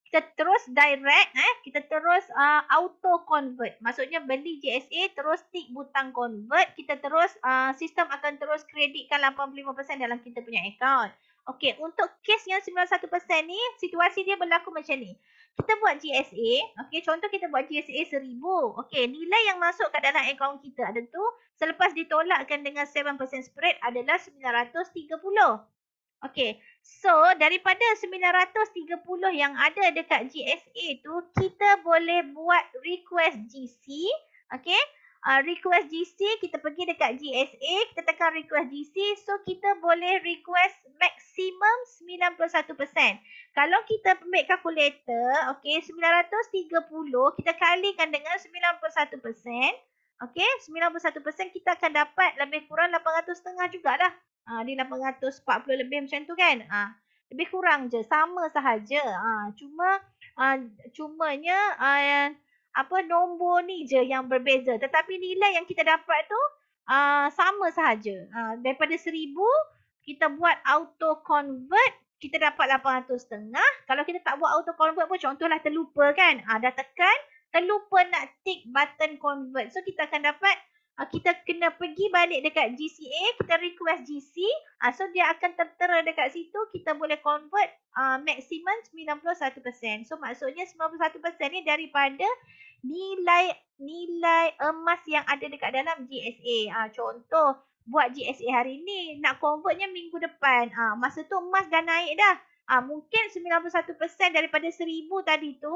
kita terus direct, kita terus auto convert. Maksudnya beli GSA terus tick butang convert, kita terus sistem akan terus kreditkan 85% dalam kita punya account. Okey, untuk kes yang 91% ni, situasi dia berlaku macam ni. Kita buat GSA, okey, contoh kita buat GSA 1,000. Okey, nilai yang masuk kat dalam account kita ada tu selepas ditolakkan dengan 7% spread adalah 930. Okey, so daripada 930 yang ada dekat GSA tu, kita boleh buat request GC. Okey, request GC, kita pergi dekat GSA, kita tekan request GC, so kita boleh request maksimum 91%. Kalau kita ambil calculator, okey, 930 kita kalikan dengan 91%. Okey, 91% kita akan dapat lebih kurang 800.5 jugalah. Dia 840 lebih macam tu kan. Lebih kurang je, sama sahaja. Cumanya nombor ni je yang berbeza. Tetapi nilai yang kita dapat tu sama sahaja. Daripada 1,000 kita buat auto convert, kita dapat 800.5. Kalau kita tak buat auto convert pun, contohlah terlupa kan. Dah tekan, terlupa nak tick button convert. So kita akan dapat, kita kena pergi balik dekat GCA, kita request GC. So dia akan tertera dekat situ, kita boleh convert maksimum 91%. So maksudnya 91% ni daripada nilai emas yang ada dekat dalam GSA. Contoh, buat GSA hari ni, nak convertnya minggu depan. Masa tu emas dah naik dah. Mungkin 91% daripada 1,000 tadi tu,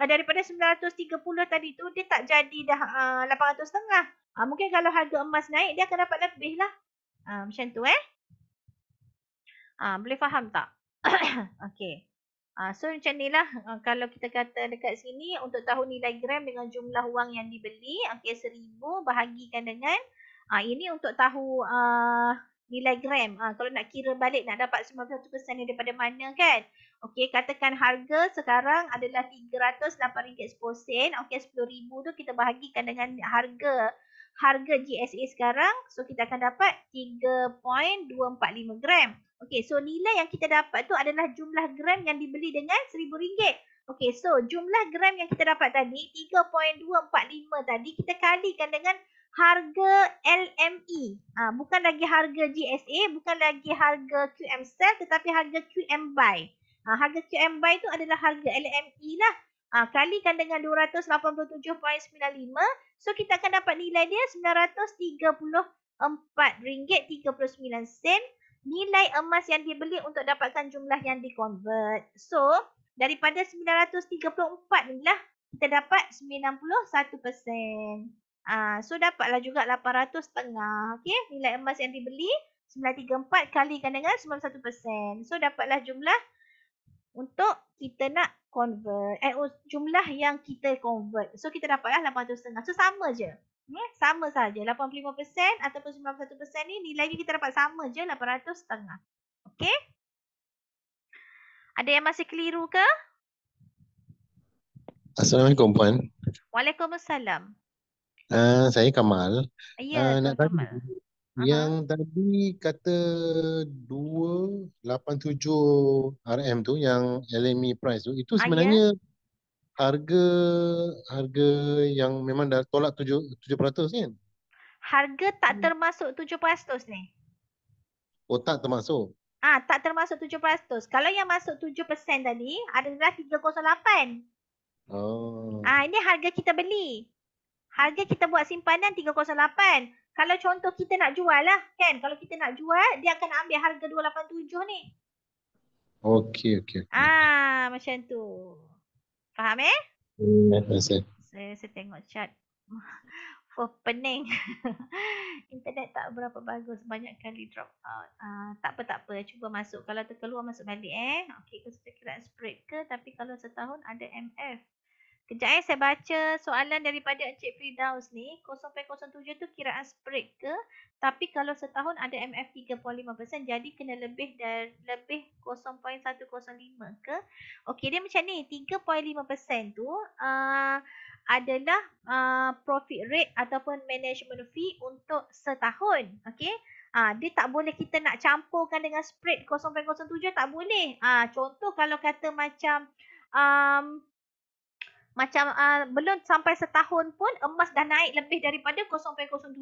daripada 930 tadi tu dia tak jadi dah 800.5. Mungkin kalau harga emas naik dia akan dapat lebih lah. Macam tu boleh faham tak? Okey. So macam ni lah kalau kita kata dekat sini untuk tahu nilai gram dengan jumlah wang yang dibeli, okey 1000 bahagikan dengan ini untuk tahu nilai gram. Kalau nak kira balik nak dapat 91% ni daripada mana kan? Okey, katakan harga sekarang adalah RM308.10. Okey, 10,000 tu kita bahagikan dengan harga GSA sekarang. So kita akan dapat 3.245 gram. Okey, so nilai yang kita dapat tu adalah jumlah gram yang dibeli dengan RM1,000. Okey, so jumlah gram yang kita dapat tadi 3.245 tadi kita kalikan dengan harga LME. Bukan lagi harga GSA, bukan lagi harga QM sell tetapi harga QM buy. Harga QM buy tu adalah harga LME lah. Kalikan dengan 287.95. So kita akan dapat nilai dia RM934.39. Nilai emas yang dibeli untuk dapatkan jumlah yang dikonvert. So, daripada 934 ni lah, kita dapat 91%. So, dapatlah juga 800.5. Okay, nilai emas yang dibeli, 934 kalikan dengan 91%. So, dapatlah jumlah untuk kita nak convert. Jumlah yang kita convert. So, kita dapatlah 800.5. So, sama je. Sama saja 85% ataupun 91% ni nilai ni kita dapat sama je 800.5. Okey? Ada yang masih keliru ke? Assalamualaikum Puan. Waalaikumsalam. Saya Kamal. Ya, Nak Tuan tanya, Kamal. yang tadi kata 287 RM tu yang LME price tu, itu sebenarnya harga yang memang dah tolak 7% kan? Harga tak termasuk 7% ni. Oh, tak termasuk. Tak termasuk 7%. Kalau yang masuk 7% tadi adalah 308. Oh. Ini harga kita beli. Harga kita buat simpanan 308. Kalau contoh kita nak jual lah kan. Kalau kita nak jual, dia akan ambil harga 287 ni. Okey. Macam tu. Faham Saya tengok chat. Pening. Internet tak berapa bagus. Banyak kali drop out. Tak apa. Cuba masuk. Kalau terkeluar masuk balik Okey, kira spread ke. Tapi kalau setahun ada MF. Kejap saya baca soalan daripada Encik Firdaus ni. 0.07 tu kiraan spread ke. Tapi kalau setahun ada MF 3.5%. Jadi kena lebih 0.105 ke. Okey, dia macam ni. 3.5% tu adalah profit rate ataupun management fee untuk setahun. Okey. Dia tak boleh kita nak campurkan dengan spread 0.07 tak boleh. Contoh kalau kata macam belum sampai setahun pun emas dah naik lebih daripada 0.07.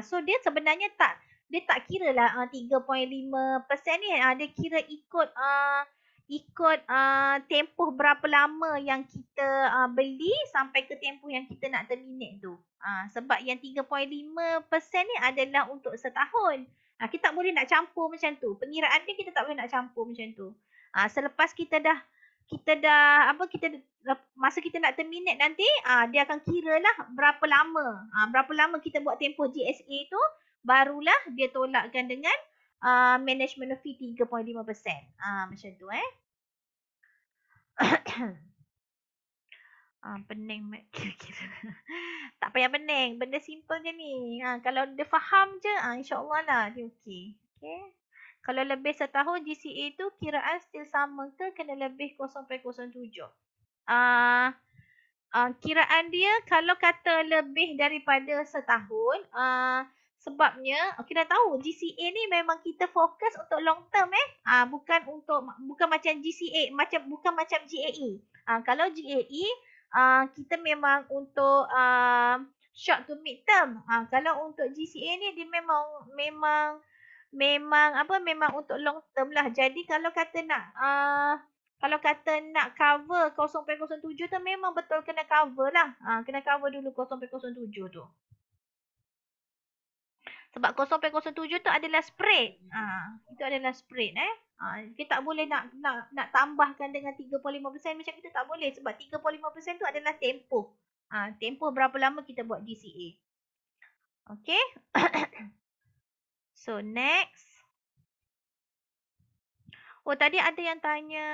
So dia sebenarnya dia tak kira lah 3.5% ni. Dia kira ikut tempoh berapa lama yang kita beli sampai ke tempoh yang kita nak terminate tu. Sebab yang 3.5% ni adalah untuk setahun. Kita tak boleh nak campur macam tu. Pengiraan dia kita tak boleh nak campur macam tu. Selepas masa kita nak terminate nanti, dia akan kira lah berapa lama kita buat tempoh GSA tu, barulah dia tolakkan dengan management fee 3.5%. Macam tu pening kira-kira. Tak payah pening, benda simple je ni. Kalau dia faham je, insya-Allah lah dia okey. Okey. Kalau lebih setahun GCA tu kiraan still sama ke kena lebih 0.07? Kiraan dia kalau kata lebih daripada setahun, sebabnya kita tahu GCA ni memang kita fokus untuk long term bukan macam GCA, bukan macam GAE. Kalau GAE kita memang untuk short to mid term. Kalau untuk GCA ni dia memang untuk long term lah. Jadi kalau kata nak cover 0.07 tu memang betul kena cover lah. Kena cover dulu 0.07 tu. Sebab 0.07 tu adalah spread. Itu adalah spread kita tak boleh nak tambahkan dengan 35% macam kita tak boleh sebab 35% tu adalah tempoh. Tempoh berapa lama kita buat GCA. Okay. So next. Oh tadi ada yang tanya.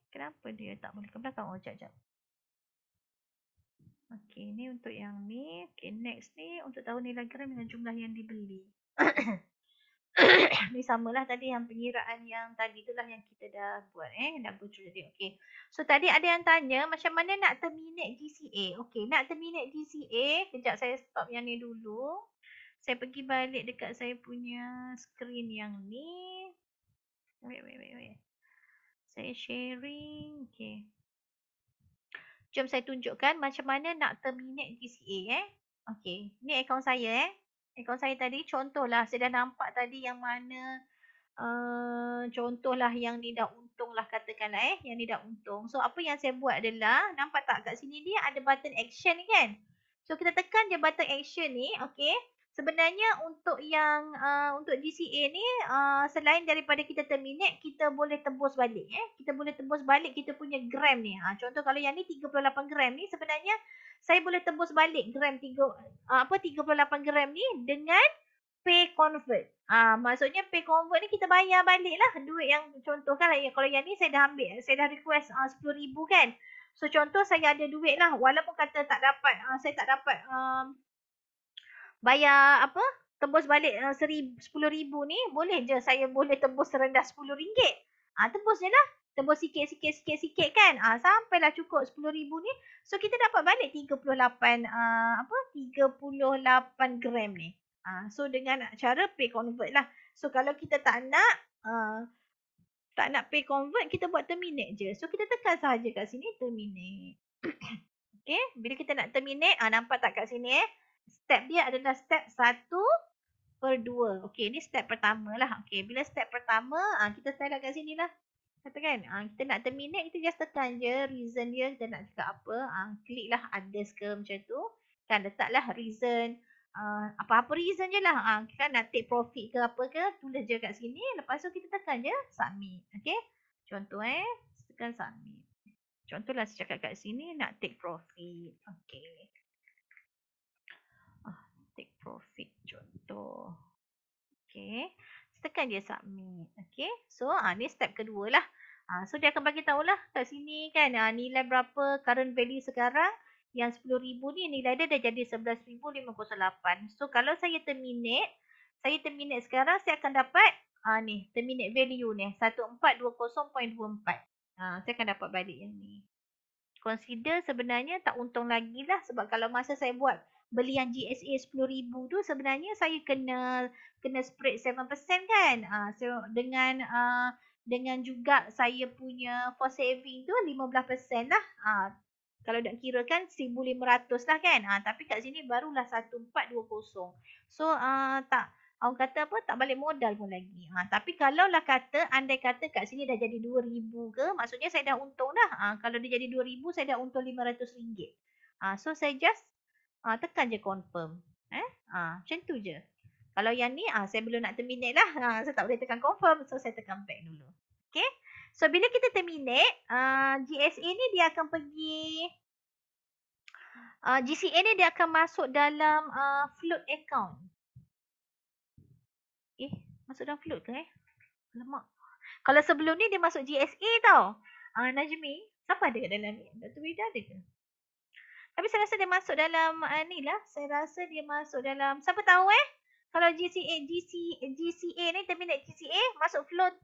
Kenapa dia tak boleh ke belakang? Oh jap. Okay, ni untuk yang ni. Okay, next ni untuk tahu nilai gram dengan jumlah yang dibeli. Ni samalah tadi yang pengiraan yang tadi itulah yang kita dah buat dah go through tadi. Okay. So tadi ada yang tanya macam mana nak terminate GCA. Okay, nak terminate GCA. Kejap saya stop yang ni dulu. Saya pergi balik dekat saya punya screen yang ni. Wait. Saya sharing. Okay. Jom saya tunjukkan macam mana nak terminate GCA Okay. Ni akaun saya Akaun saya tadi contohlah saya dah nampak tadi yang mana contohlah yang ni dah untung lah katakanlah yang ni dah untung. So apa yang saya buat adalah nampak tak kat sini dia ada button action ni kan. So kita tekan je button action ni. Okay. Sebenarnya untuk yang untuk GCA ni selain daripada kita terminate kita boleh tebus balik Kita boleh tebus balik kita punya gram ni. Contoh kalau yang ni 38 gram ni sebenarnya saya boleh tebus balik gram 38 gram ni dengan pay convert. Maksudnya pay convert ni kita bayar balik lah duit yang contoh kan kalau yang ni saya dah ambil, saya dah request 10,000 kan. So contoh saya ada duit lah walaupun kata tak dapat, saya tak dapat bayar tebus balik 10,000 ni boleh je saya boleh tebus serendah RM10. Tebus je lah. Tebus sikit kan. Sampailah cukup 10,000 ni. So kita dapat balik 38 gram ni. So dengan cara pay convert lah. So kalau kita tak nak pay convert kita buat terminate je. So kita tekan sahaja kat sini terminate. Okay. Bila kita nak terminate nampak tak kat sini step dia adalah step 1/2. Okay, ni step pertama lah. Okay, bila step pertama, kita start kat sini lah. Katakan, kita nak terminate, kita just tekan je reason dia, kita nak cakap apa. Klik lah others ke macam tu. Kan, letaklah reason. Apa-apa reason je lah. Kita nak take profit ke apa ke, tulis je kat sini. Lepas tu kita tekan je submit. Okay, contoh tekan submit. Contohlah saya cakap kat sini, nak take profit. Okay. Take profit contoh. Okay. Tekan dia submit. Okay. So ni step kedua lah. So dia akan bagi tahu lah kat sini kan nilai berapa current value sekarang. Yang 10,000 ni nilai dia dah jadi 11,508. So kalau saya terminate sekarang saya akan dapat ni terminate value ni 1420.24. Saya akan dapat balik yang ni. Consider sebenarnya tak untung lagi lah sebab kalau masa saya buat beli yang GSA 10,000 tu sebenarnya saya kena spread 7% kan. So dengan juga saya punya for saving tu 15% lah. Kalau nak kira kan 1,500 lah kan. Tapi kat sini barulah 1420. So orang kata apa tak balik modal pun lagi. Tapi kalau lah andai kata kat sini dah jadi 2,000 ke, maksudnya saya dah untung dah. Kalau dia jadi 2,000 saya dah untung RM500. So saya just tekan je confirm. Macam tu je. Kalau yang ni saya belum nak terminate lah. Saya tak boleh tekan confirm. So saya tekan back dulu. Okay. So bila kita terminate, GSA ni dia akan pergi GCA ni dia akan masuk dalam float account. Masuk dalam float ke Alamak. Kalau sebelum ni dia masuk GSA tau. Najmi, siapa ada kat dalam ni? Dr. Wida ada ke? Tapi saya rasa dia masuk dalam ni lah. Saya rasa dia masuk dalam, siapa tahu kalau GCA ni terminate GCA masuk float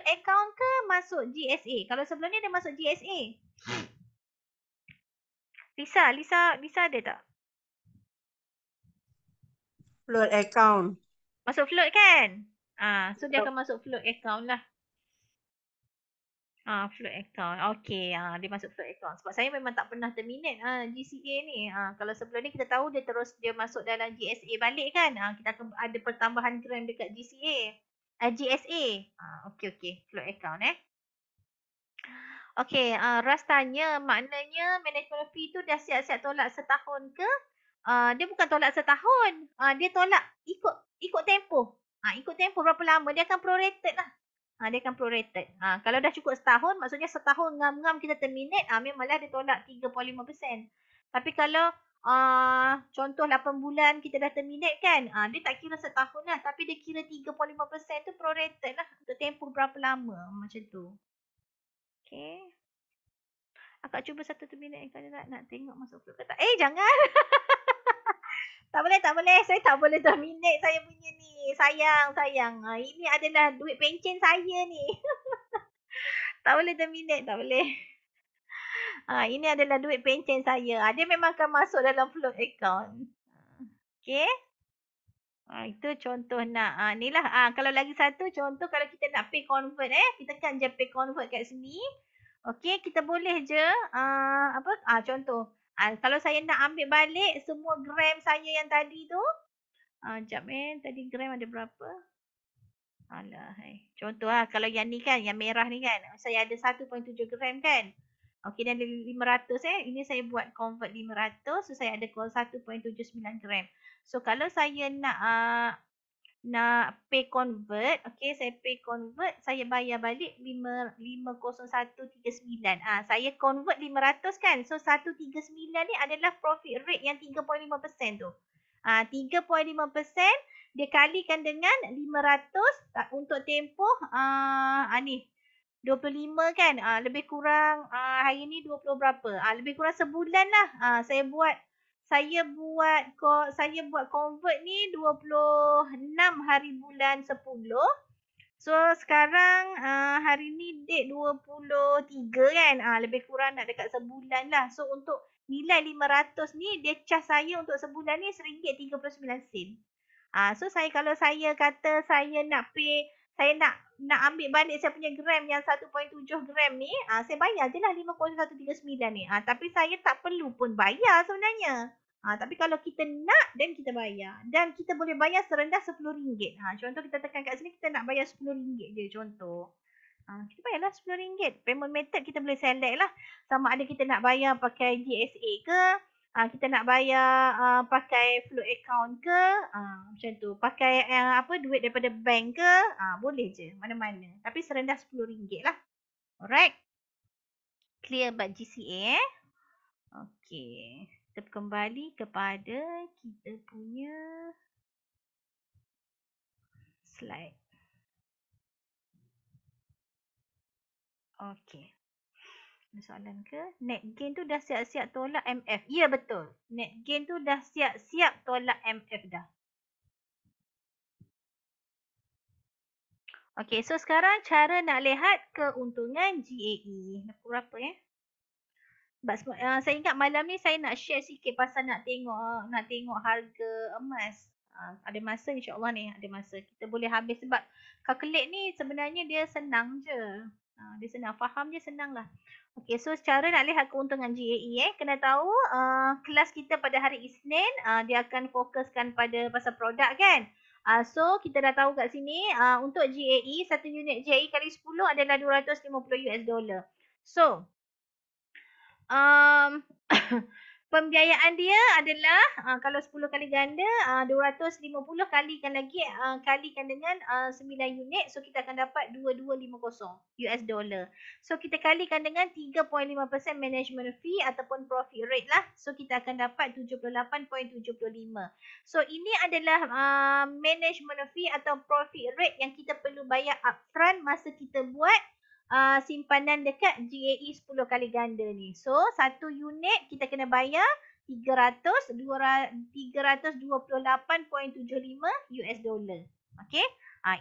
account ke masuk GSA. Kalau sebelum ni dia masuk GSA. Lisa ada tak? Float account. Masuk float kan? So dia akan masuk float account lah. Float account. Okay, dia masuk float account. Sebab saya memang tak pernah terminate GCA ni. Kalau sebelum ni kita tahu dia masuk dalam GSA balik kan. Kita akan ada pertambahan gram dekat GCA. GSA. Okay. Float account Okey, Ras tanya maknanya management fee tu dah siap-siap tolak setahun ke? Dia bukan tolak setahun. Dia tolak ikut tempoh. Ikut tempoh berapa lama. Dia akan prorated lah. Dia akan prorated. Kalau dah cukup setahun, maksudnya setahun ngam-ngam kita terminate, memanglah dia tolak 3.5%. Tapi kalau contoh 8 bulan kita dah terminate kan, dia tak kira setahun lah. Tapi dia kira 3.5% tu prorated lah. Untuk tempoh berapa lama. Macam tu. Okay. Akak cuba 1 minit kalau nak tengok masuk flow ke tak. Jangan. Tak boleh. Saya tak boleh terminate saya punya ni. Sayang. Ini adalah duit pencen saya ni. Tak boleh terminate. Tak boleh. Ini adalah duit pencen saya. Dia memang akan masuk dalam float account. Okay. Itu contoh nak. Ni lah. Kalau lagi satu contoh kalau kita nak pay convert. Kita kan je pay convert kat sini. Okay. Kita boleh je. Contoh. Kalau saya nak ambil balik semua gram saya yang tadi tu. Sekejap tadi gram ada berapa? Alah, contoh kalau yang ni kan, yang merah ni kan. Saya ada 1.7 gram kan. Okey, dan ada 500 Ini saya buat convert 500. So, saya ada 1.79 gram. So, kalau saya nak pay convert. Okey, saya pay convert. Saya bayar balik 50139. Saya convert 500 kan. So, 139 ni adalah profit rate yang 3.5% tu. 3.5% dia kalikan dengan 500 untuk tempoh ni 25 kan, lebih kurang hari ni 20 berapa, lebih kurang sebulan lah. Saya buat convert ni 26 hari bulan 10. So sekarang hari ni date 23 kan, lebih kurang nak dekat sebulan lah. So untuk nilai 500 ni dia charge saya untuk sebulan ni RM1.39. So kalau saya kata saya nak pay, saya nak ambil balik saya punya gram yang 1.7 gram ni, saya bayar je lah 5.139 ni. Tapi saya tak perlu pun bayar sebenarnya. Tapi kalau kita nak, dan kita bayar. Dan kita boleh bayar serendah RM10. Contoh kita tekan kat sini, kita nak bayar RM10 je contoh. Kita bayarlah RM10. Payment method kita boleh select lah. Sama ada kita nak bayar pakai GSA ke, kita nak bayar pakai float account ke, macam tu. Pakai duit daripada bank ke, boleh je mana-mana. Tapi serendah RM10 lah. Alright. Clear about GCA Okay. Kita kembali kepada kita punya slide. Okay. Ada soalan ke? Net gain tu dah siap-siap tolak MF. Ya, betul. Net gain tu dah siap-siap tolak MF dah. Okay, so sekarang cara nak lihat keuntungan GAE. Berapa saya ingat malam ni saya nak share sikit pasal nak tengok harga emas. Ada masa insya-Allah ni, ada masa. Kita boleh habis sebab calculate ni sebenarnya dia senang je. Dia senang, faham je senang lah. Okay, so cara nak lihat keuntungan GAE kena tahu kelas kita pada hari Isnin dia akan fokuskan pada pasal produk kan. So kita dah tahu kat sini untuk GAE, satu unit GAE kali 10 adalah $250. So pembiayaan dia adalah kalau 10 kali ganda 250 kalikan lagi kalikan dengan 9 unit, so kita akan dapat $2250. So kita kalikan dengan 3.5% management fee ataupun profit rate lah, so kita akan dapat 78.75. So ini adalah management fee atau profit rate yang kita perlu bayar upfront masa kita buat simpanan dekat GAE 10 kali ganda ni. So, satu unit kita kena bayar $328.75. Okay.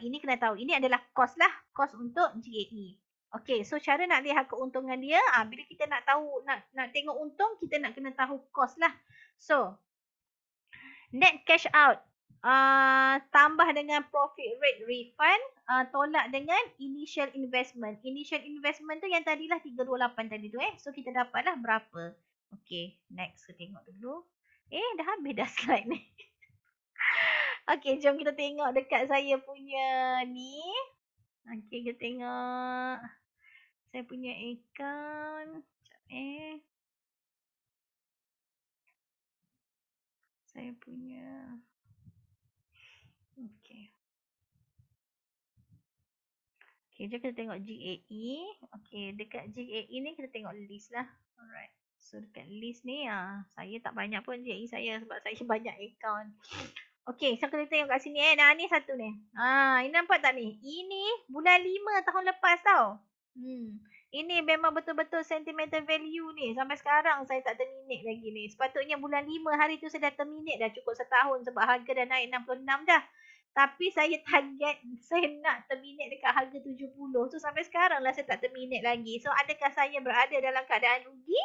Ini kena tahu. Ini adalah cost lah. Cost untuk GAE. Okay. So, cara nak lihat keuntungan dia. Bila kita nak tahu, nak tengok untung, kita nak kena tahu cost lah. So, net cash out. Tambah dengan profit rate refund, tolak dengan initial investment. Initial investment tu yang tadilah 328 tadi tu So kita dapatlah berapa. Okay, next kita tengok dulu. Dah habis dah slide ni. Okay, jom kita tengok dekat saya punya ni. Okay, kita tengok. Saya punya account. Sekejap Saya punya. Okay. Okay, jom kita tengok GAE. Okay, dekat GAE ni kita tengok list lah. Alright. So dekat list ni, saya tak banyak pun GAE saya sebab saya banyak account. Okay, so kita tengok kat sini Nah, ni satu ni. Ini nampak tak ni? Ini bulan 5 tahun lepas tau. Ini memang betul-betul sentimental value ni. Sampai sekarang saya tak terminate lagi ni. Sepatutnya bulan 5 hari tu saya dah terminate dah cukup setahun sebab harga dah naik 66 dah. Tapi saya target, saya nak terminate dekat harga 70. So sampai sekarang lah saya tak terminate lagi. So adakah saya berada dalam keadaan rugi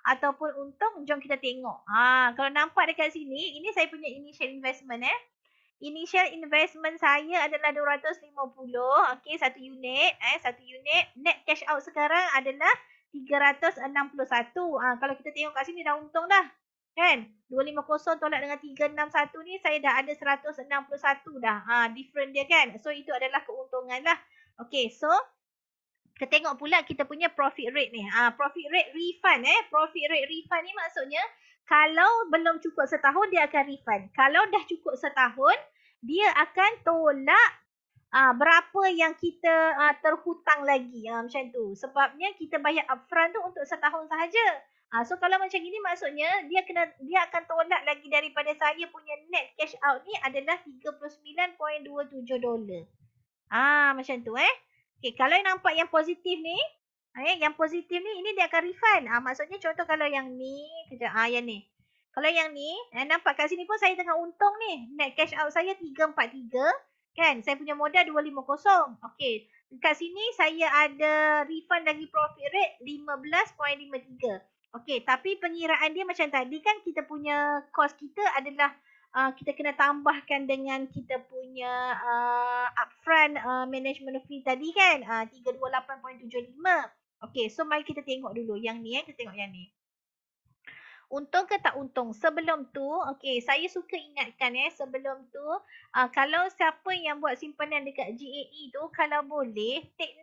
ataupun untung? Jom kita tengok. Kalau nampak dekat sini, ini saya punya initial investment Initial investment saya adalah 250. Okey, satu unit. Satu unit. Net cash out sekarang adalah 361. Kalau kita tengok kat sini dah untung dah. Kan? 250 tolak dengan 361 ni saya dah ada 161 dah. Different dia kan? So itu adalah keuntungan lah. Okey, so kita tengok pula kita punya profit rate ni. Profit rate refund Profit rate refund ni maksudnya kalau belum cukup setahun dia akan refund. Kalau dah cukup setahun dia akan tolak berapa yang kita terhutang lagi. Macam tu. Sebabnya kita bayar upfront tu untuk setahun sahaja. So kalau macam gini maksudnya dia akan tolak lagi daripada saya punya net cash out ni adalah $39.27. Macam tu Okay, kalau yang nampak yang positif ni, yang positif ni ini dia akan refund. Maksudnya contoh kalau yang ni, yang ni. Kalau yang ni, nampak kat sini pun saya tengah untung ni. Net cash out saya 343. Kan? Saya punya modal 250. Okey. Dekat sini saya ada refund lagi profit rate 15.53. Okey, tapi pengiraan dia macam tadi kan kita punya cost kita adalah kita kena tambahkan dengan kita punya upfront management fee tadi kan 328.75. Okey, so mari kita tengok dulu yang ni kita tengok yang ni. Untung ke tak untung? Sebelum tu, okey, saya suka ingatkan sebelum tu kalau siapa yang buat simpanan dekat GAE tu kalau boleh take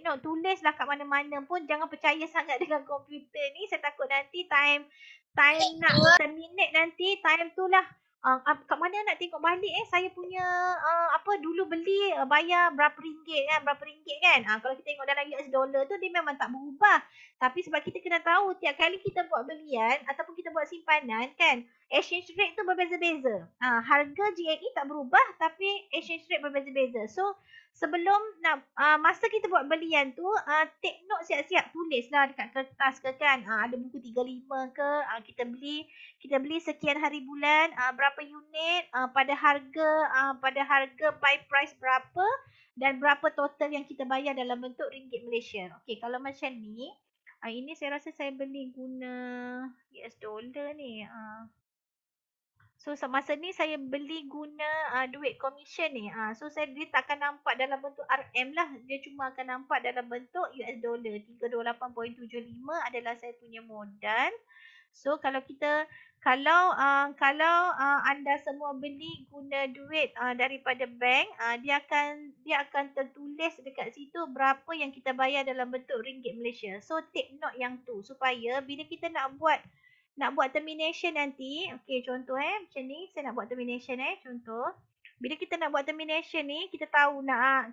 note tulislah kat mana-mana pun, jangan percaya sangat dengan komputer ni. Saya takut nanti time nak terminate nanti time tu lah kat mana nak tengok balik saya punya dulu beli bayar berapa ringgit kan. Kalau kita tengok dalam US dollar tu dia memang tak berubah. Tapi sebab kita kena tahu tiap kali kita buat belian ataupun kita buat simpanan kan, exchange rate tu berbeza-beza. Harga GAE tak berubah tapi exchange rate berbeza-beza. So sebelum nak masa kita buat belian tu take note siap-siap, tulislah dekat kertas ke kan. Ada buku 35 ke, kita beli sekian hari bulan, berapa unit, pada harga buy price berapa dan berapa total yang kita bayar dalam bentuk ringgit Malaysia. Okey, kalau macam ni ini saya rasa saya beli guna US dollar ni. So masa ni saya beli guna duit commission ni. So dia takkan nampak dalam bentuk RM lah. Dia cuma akan nampak dalam bentuk US dollar. 328.75 adalah saya punya modal. So kalau anda semua beli guna duit daripada bank, dia akan tertulis dekat situ berapa yang kita bayar dalam bentuk ringgit Malaysia. So take note yang tu supaya bila kita nak buat termination nanti, okey contoh macam ni saya nak buat termination contoh. Bila kita nak buat termination ni, kita tahulah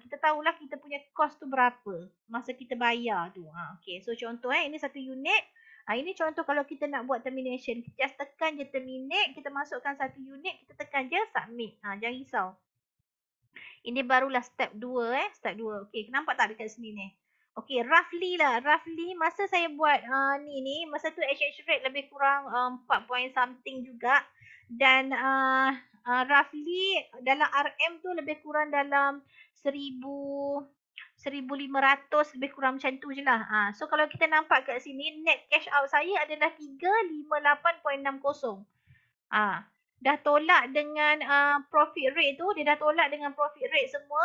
kita punya cost tu berapa masa kita bayar tu. Okey, so contoh ini satu unit. Ini contoh kalau kita nak buat termination, kita just tekan je terminate, kita masukkan satu unit, kita tekan je submit. Jangan risau. Ini barulah step 2 step 2. Okey, nampak tak dekat sini ni? Okey, roughly masa saya buat ni masa tu exchange rate lebih kurang 4 point something juga dan roughly dalam RM tu lebih kurang dalam 1,500 lebih kurang macam tu je lah. So kalau kita nampak kat sini net cash out saya adalah 358.60. Dah tolak dengan profit rate tu, dia dah tolak dengan profit rate semua.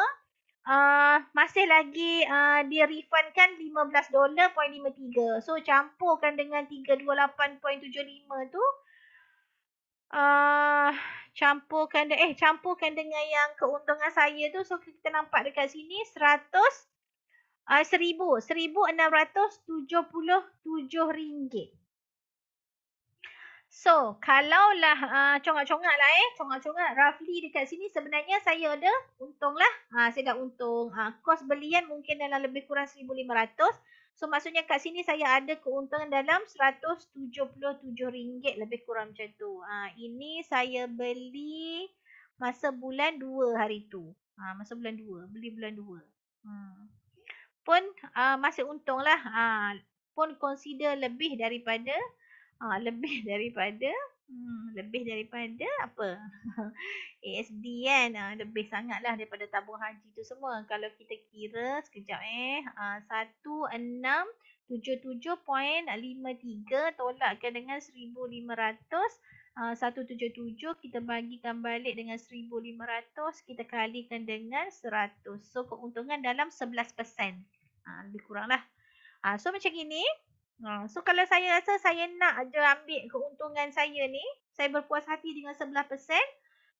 Masih lagi dia refundkan $15.53. So campurkan dengan 328.75 tu campurkan dengan yang keuntungan saya tu. So kita nampak dekat sini RM1,677. So, kalaulah congak-congak lah congak-congak roughly dekat sini sebenarnya saya ada untung lah. Saya dah untung. Kos belian mungkin dalam lebih kurang RM1,500. So, maksudnya kat sini saya ada keuntungan dalam RM177 lebih kurang macam tu. Ini saya beli masa bulan 2 hari tu. Masa bulan 2. Beli bulan 2. Pun masih untung lah. Pun consider lebih daripada lebih daripada apa? ASD kan. Lebih sangatlah daripada tabung haji tu semua. Kalau kita kira sekejap 1677.53 tolakkan dengan 1500. 177 kita bagikan balik dengan 1500, kita kalikan dengan 100. So keuntungan dalam 11%. Lebih kurang lah. So macam gini. So kalau saya rasa saya nak je ambil keuntungan saya ni, saya berpuas hati dengan 11%,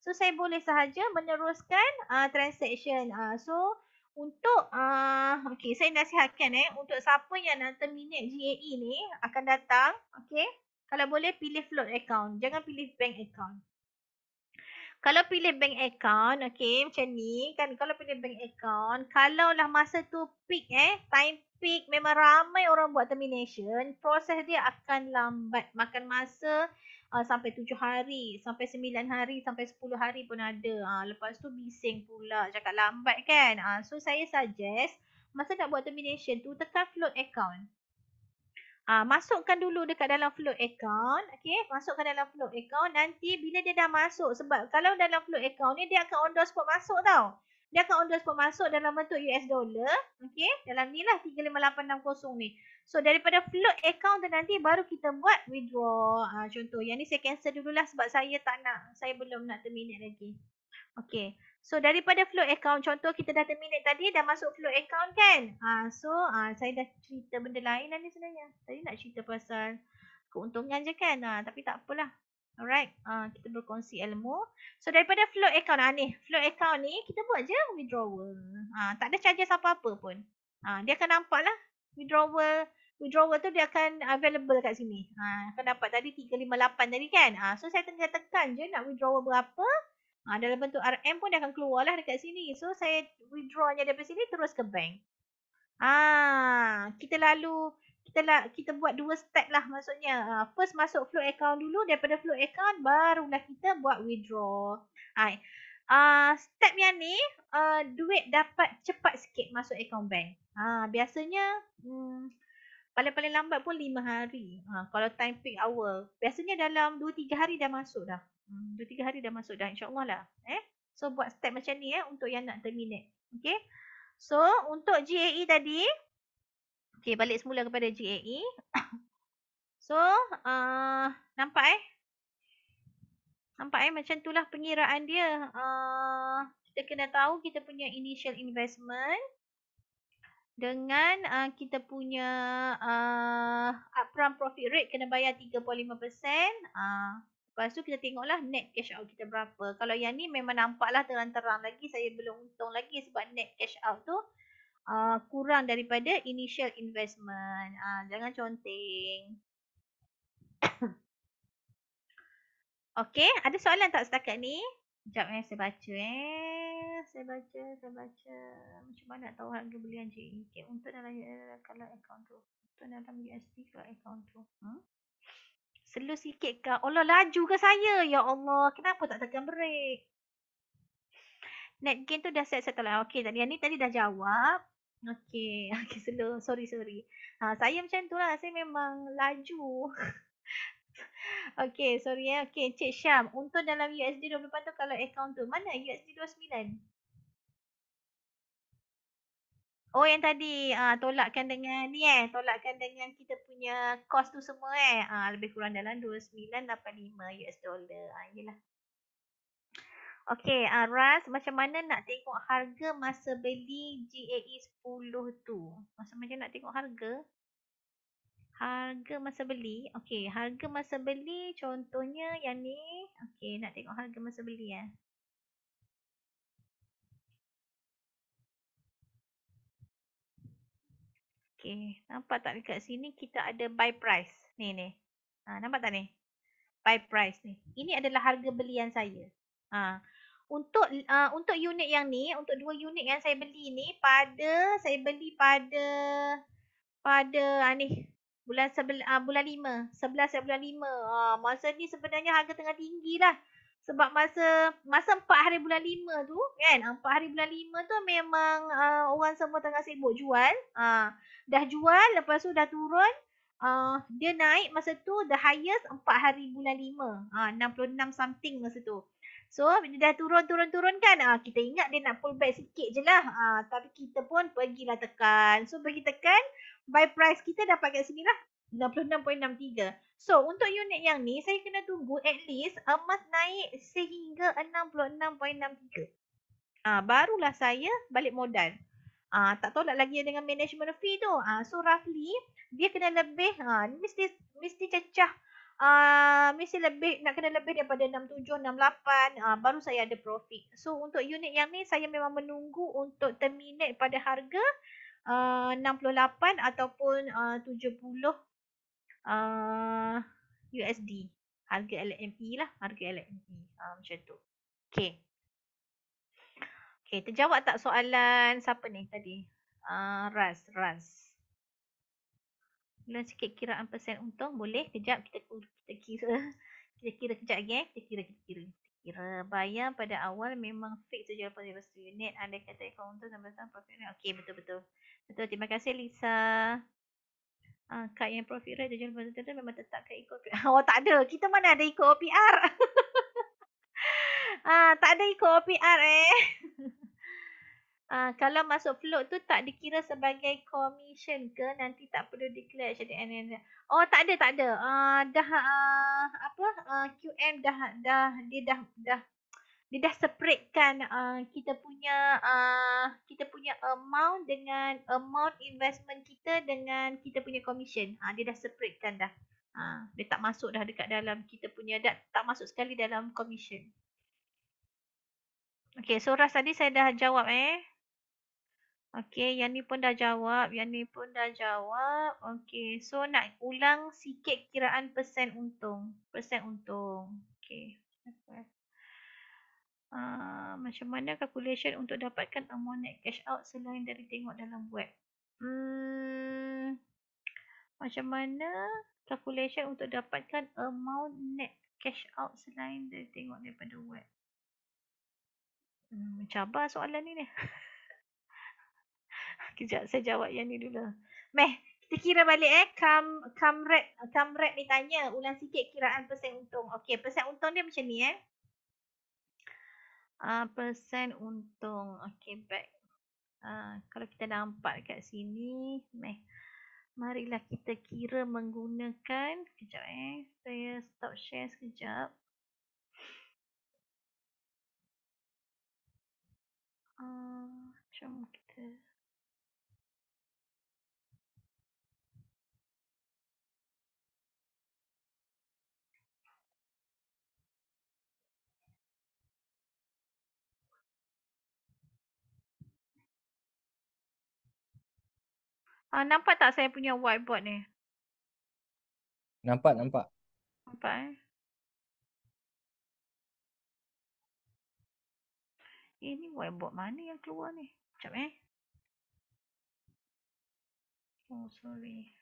so saya boleh sahaja meneruskan transaction. So untuk okey, saya nasihatkan untuk siapa yang nak terminate GAE ni akan datang, okey, kalau boleh pilih float account, jangan pilih bank account. Kalau pilih bank account, okey, macam ni kan, kalau pilih bank account, kalaulah masa tu peak time peak, memang ramai orang buat termination, proses dia akan lambat, makan masa sampai 7 hari, sampai 9 hari, sampai 10 hari pun ada. Lepas tu bising pula, cakap lambat kan. So saya suggest, masa nak buat termination tu, tekan float account. Masukkan dulu dekat dalam float account. Okay, masukkan dalam float account. Nanti bila dia dah masuk, sebab kalau dalam float account ni dia akan on the spot masuk tau. Dia akan on the spot masuk dalam bentuk US dollar. Okay, dalam ni lah 35860 ni. So daripada float account tu nanti baru kita buat withdraw. Contoh yang ni saya cancel dululah sebab saya tak nak, saya belum nak terminate lagi. Okay. So daripada float account, contoh kita dah terminate tadi, dah masuk float account kan. So saya dah cerita benda lain lah ni sebenarnya. Tadi nak cerita pasal keuntungan je kan. Tapi tak apalah. Alright. Kita berkongsi ilmu. So daripada float account, ni float account ni kita buat je withdrawal. Tak ada charges apa-apa pun. Dia akan nampak lah withdrawal. Withdrawal tu dia akan available kat sini. Akan dapat tadi 358 tadi kan. So saya tinggal tekan je nak withdrawal berapa. Dalam bentuk RM pun dia akan keluar lah dekat sini. So saya withdrawnya daripada sini terus ke bank. Kita buat 2 step lah maksudnya. First masuk float account dulu, daripada float account barulah kita buat withdraw. Step yang ni duit dapat cepat sikit masuk account bank. Biasanya paling-paling lambat pun 5 hari. Kalau time peak hour, biasanya dalam 2-3 hari dah masuk dah. 2-3 hari dah masuk dah, insyaAllah lah. So buat step macam ni untuk yang nak terminate. Okay. So untuk GAE tadi, okay, balik semula kepada GAE. So nampak nampak macam itulah pengiraan dia. Kita kena tahu kita punya initial investment dengan kita punya upfront profit rate kena bayar 3.5%. Lepas tu kita tengoklah net cash out kita berapa. Kalau yang ni memang nampaklah terang-terang lagi. Saya belum untung lagi sebab net cash out tu kurang daripada initial investment. Jangan conteng. Okay, ada soalan tak setakat ni? Sekejap saya baca Saya baca. Macam mana nak tahu harga belian GE? Okay, untuk dalam kalau account tu. Untuk dalam USD ke account tu. Slow sikit ke? Allah, laju ke saya? Ya Allah, kenapa tak tekan break? Net gain tu dah settle lah. Okay, yang ni tadi dah jawab. Okay, slow. Sorry. Saya macam tu lah. Saya memang laju. Okay, sorry Okay, Cik Syam. Untuk dalam USD 24 tu kalau account tu. Mana USD 29? Oh, yang tadi tolakkan dengan ni tolakkan dengan kita punya cost tu semua lebih kurang dalam 2985 US dollar. Inilah. Okey, Ras, macam mana nak tengok harga masa beli GAE 10 tu? Macam mana nak tengok harga? Harga masa beli. Okey, harga masa beli contohnya yang ni. Okey, nak tengok harga masa beli Okey, nampak tak dekat sini kita ada buy price. Ni. Nampak tak ni? Buy price ni. Ini adalah harga belian saya. Ha. Untuk unit yang ni, untuk 2 unit yang saya beli ni saya beli pada ni bulan 5, 11 bulan 5. Masa ni sebenarnya harga tengah tinggi lah. Sebab masa 4 hari bulan 5 tu kan, 4 hari bulan 5 tu memang orang semua tengah sibuk jual. Dah jual, lepas tu dah turun. Dia naik masa tu the highest 4 hari bulan 5. 66 something masa tu. So dia dah turun kan. Kita ingat dia nak pull back sikit je lah. Tapi kita pun pergilah tekan. So pergi tekan, buy price kita dapat kat sini lah. 66.63. So untuk unit yang ni saya kena tunggu at least emas naik sehingga 66.63. Barulah saya balik modal. Tak tolak lagi dengan management fee tu. So roughly dia kena lebih, mesti cecah. Mesti lebih, nak kena lebih daripada 67, 68, baru saya ada profit. So untuk unit yang ni saya memang menunggu untuk terminate pada harga 68 ataupun 70 USD. Harga LME lah, harga LME. Macam tu. Okay, terjawab tak soalan siapa ni tadi? Ras. Ulang sikit kiraan persen untung, boleh? Kejap kita kira. Kita kira kejap lagi. Kita kira. Bayar pada awal memang fix 7% unit. Andai kata account untung sampai profit. Okey, betul. Betul, terima kasih Lisa. Kad yang profit rate tujuan tu memang tetap kat ikut OPR. Tak ada. Kita mana ada ikut OPR. Tak ada ikut OPR kalau masuk float tu tak dikira sebagai commission ke, nanti tak perlu declare jadi tak ada. QM dia dah separatekan kita punya amount dengan amount investment kita dengan kita punya commission. Dia dah separatekan dah. Dia tak masuk dah dekat dalam kita punya, tak masuk sekali dalam commission. Okay, so Ras tadi saya dah jawab Okay, yang ni pun dah jawab. Okay, so nak ulang sikit kiraan persen untung. Okay. Macam mana calculation untuk dapatkan amount net cash out selain dari tengok dalam web? Macam mana calculation untuk dapatkan amount net cash out selain dari tengok daripada web? Mencabar soalan ni. Kejap, saya jawab yang ni dulu. Kita kira balik Kamret ni tanya, ulang sikit kiraan persen untung. Okey, persen untung dia macam ni persen untung. Okey, back. Kalau kita nampak kat sini, marilah kita kira menggunakan, kejap saya stop share sekejap. Jom kita nampak tak saya punya whiteboard ni? Nampak. Nampak Ini whiteboard mana yang keluar ni? Sekejap Oh, sorry.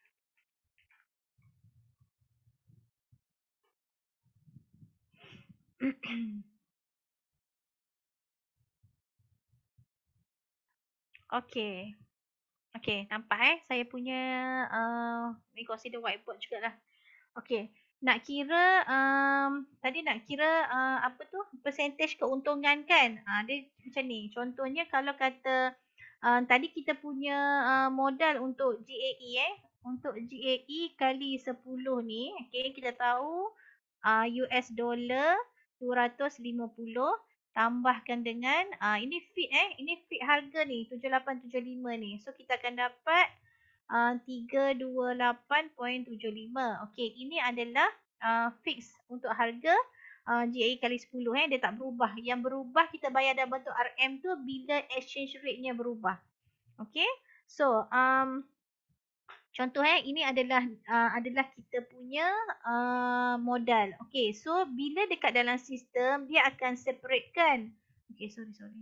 Okay, nampak saya punya ni consider whiteboard jugalah. Okay, nak kira tadi nak kira apa tu percentage keuntungan kan? Dia macam ni. Contohnya kalau kata tadi kita punya modal untuk GAE untuk GAE kali 10 ni, okay, kita tahu US dollar 250 tambahkan dengan ini fit harga ni 7875 ni. So kita akan dapat 328.75. Okey, ini adalah fix untuk harga GAE kali 10 dia tak berubah. Yang berubah kita bayar dalam bentuk RM tu bila exchange rate-nya berubah. Okey. So Contoh ini adalah kita punya modal. Okey, so bila dekat dalam sistem dia akan separatekan. Okey, sorry.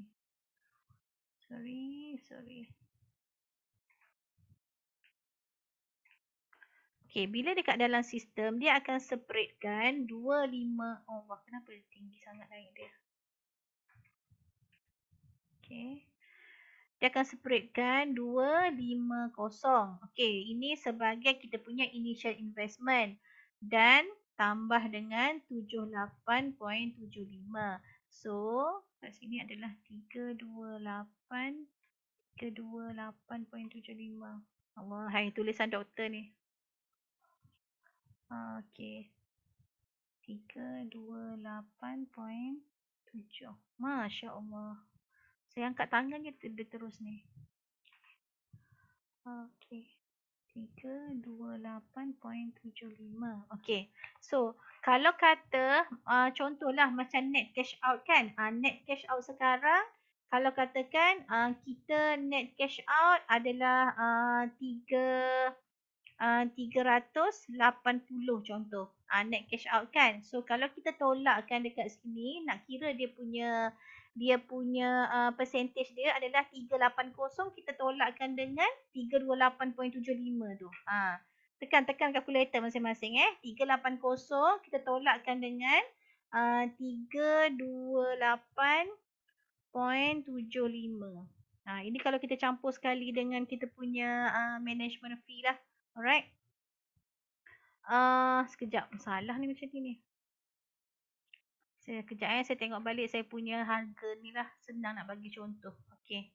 Okey, bila dekat dalam sistem dia akan separatekan 25. Oh, wah, kenapa dia tinggi sangat naik dia? Okey. Dia akan separatekan 250. Okey, ini sebagai kita punya initial investment dan tambah dengan 78.75. So, kat sini adalah 328.75. Allah, hai tulisan doktor ni. Okey. 328.7. Masya Allah. Saya angkat tangan je dia terus ni. Okey. 328.75. Okey. So, kalau kata contohlah macam net cash out kan. Net cash out sekarang kalau katakan kita net cash out adalah 380 contoh. Net cash out kan. So kalau kita tolakkan dekat sini nak kira dia punya percentage dia adalah 380, kita tolakkan dengan 328.75 tu. Tekan kalkulator masing-masing 380 kita tolakkan dengan 328.75. Ini kalau kita campur sekali dengan kita punya management fee lah. Alright. Sekejap. Salah ni macam ni. Saya tengok balik saya punya harga ni lah. Senang nak bagi contoh. Okay.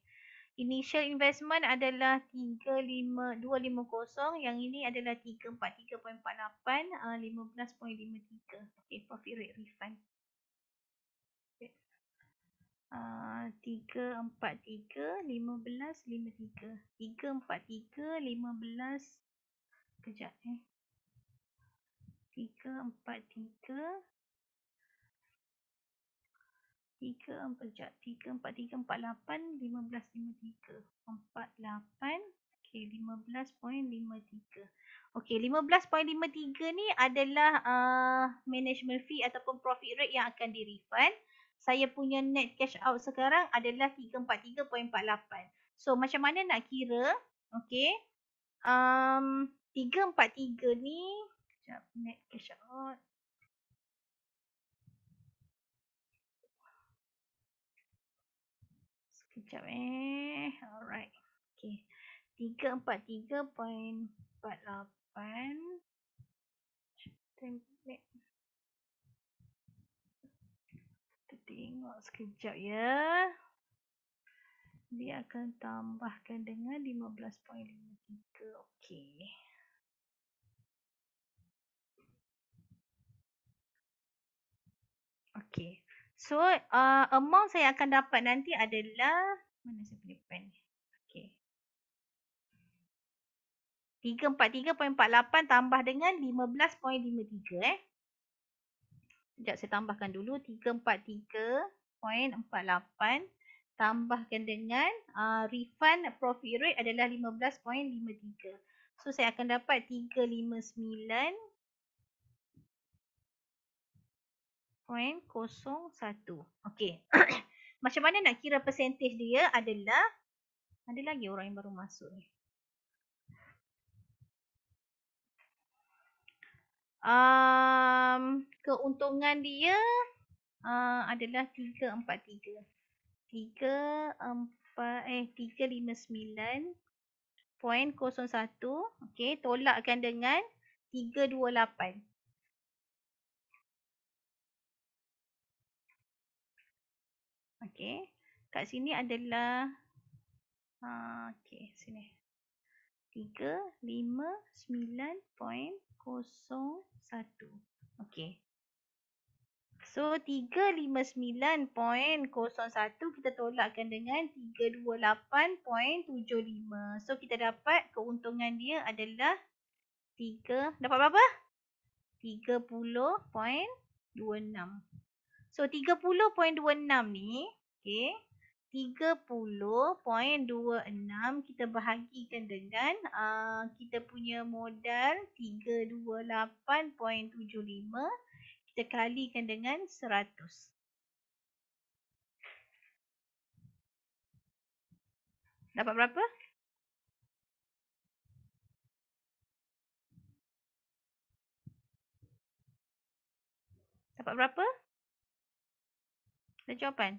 Initial investment adalah 250. Yang ini adalah 343.48. 15.53. Okay. Profit rate refund. 343, 15, 53. 343, 15. Kejap 343 343 48 15.53 48 okey 15.53. Okey 15.53 ni adalah management fee ataupun profit rate yang akan di-refund. Saya punya net cash out sekarang adalah 343.48. So macam mana nak kira? Okey. 343 ni sekejap net cash out. Sekejap alright. Okey. 343.48 template. Kita tengok sekejap ya. Dia akan tambahkan dengan 15.53. Okey. Okey. So, amount saya akan dapat nanti adalah mana saya punya pen ni? Okey. 343.48 tambah dengan 15.53 Sekejap saya tambahkan dulu 343.48 tambahkan dengan refund profit rate adalah 15.53. So saya akan dapat 359.01. Okey. Macam mana nak kira percentage dia adalah ada lagi orang yang baru masuk ni. Keuntungan dia adalah 359.01. Okey, tolakkan dengan 328. Okey, kat sini adalah okey, sini 359.01. Okey. So 359.01 kita tolakkan dengan 328.75. So kita dapat keuntungan dia adalah dapat berapa? 30.26. So 30.26 ni, okey, 30.26 kita bahagikan dengan kita punya modal 328.75 kita kalikan dengan 100. Dapat berapa? Dapat berapa? Ada jawapan?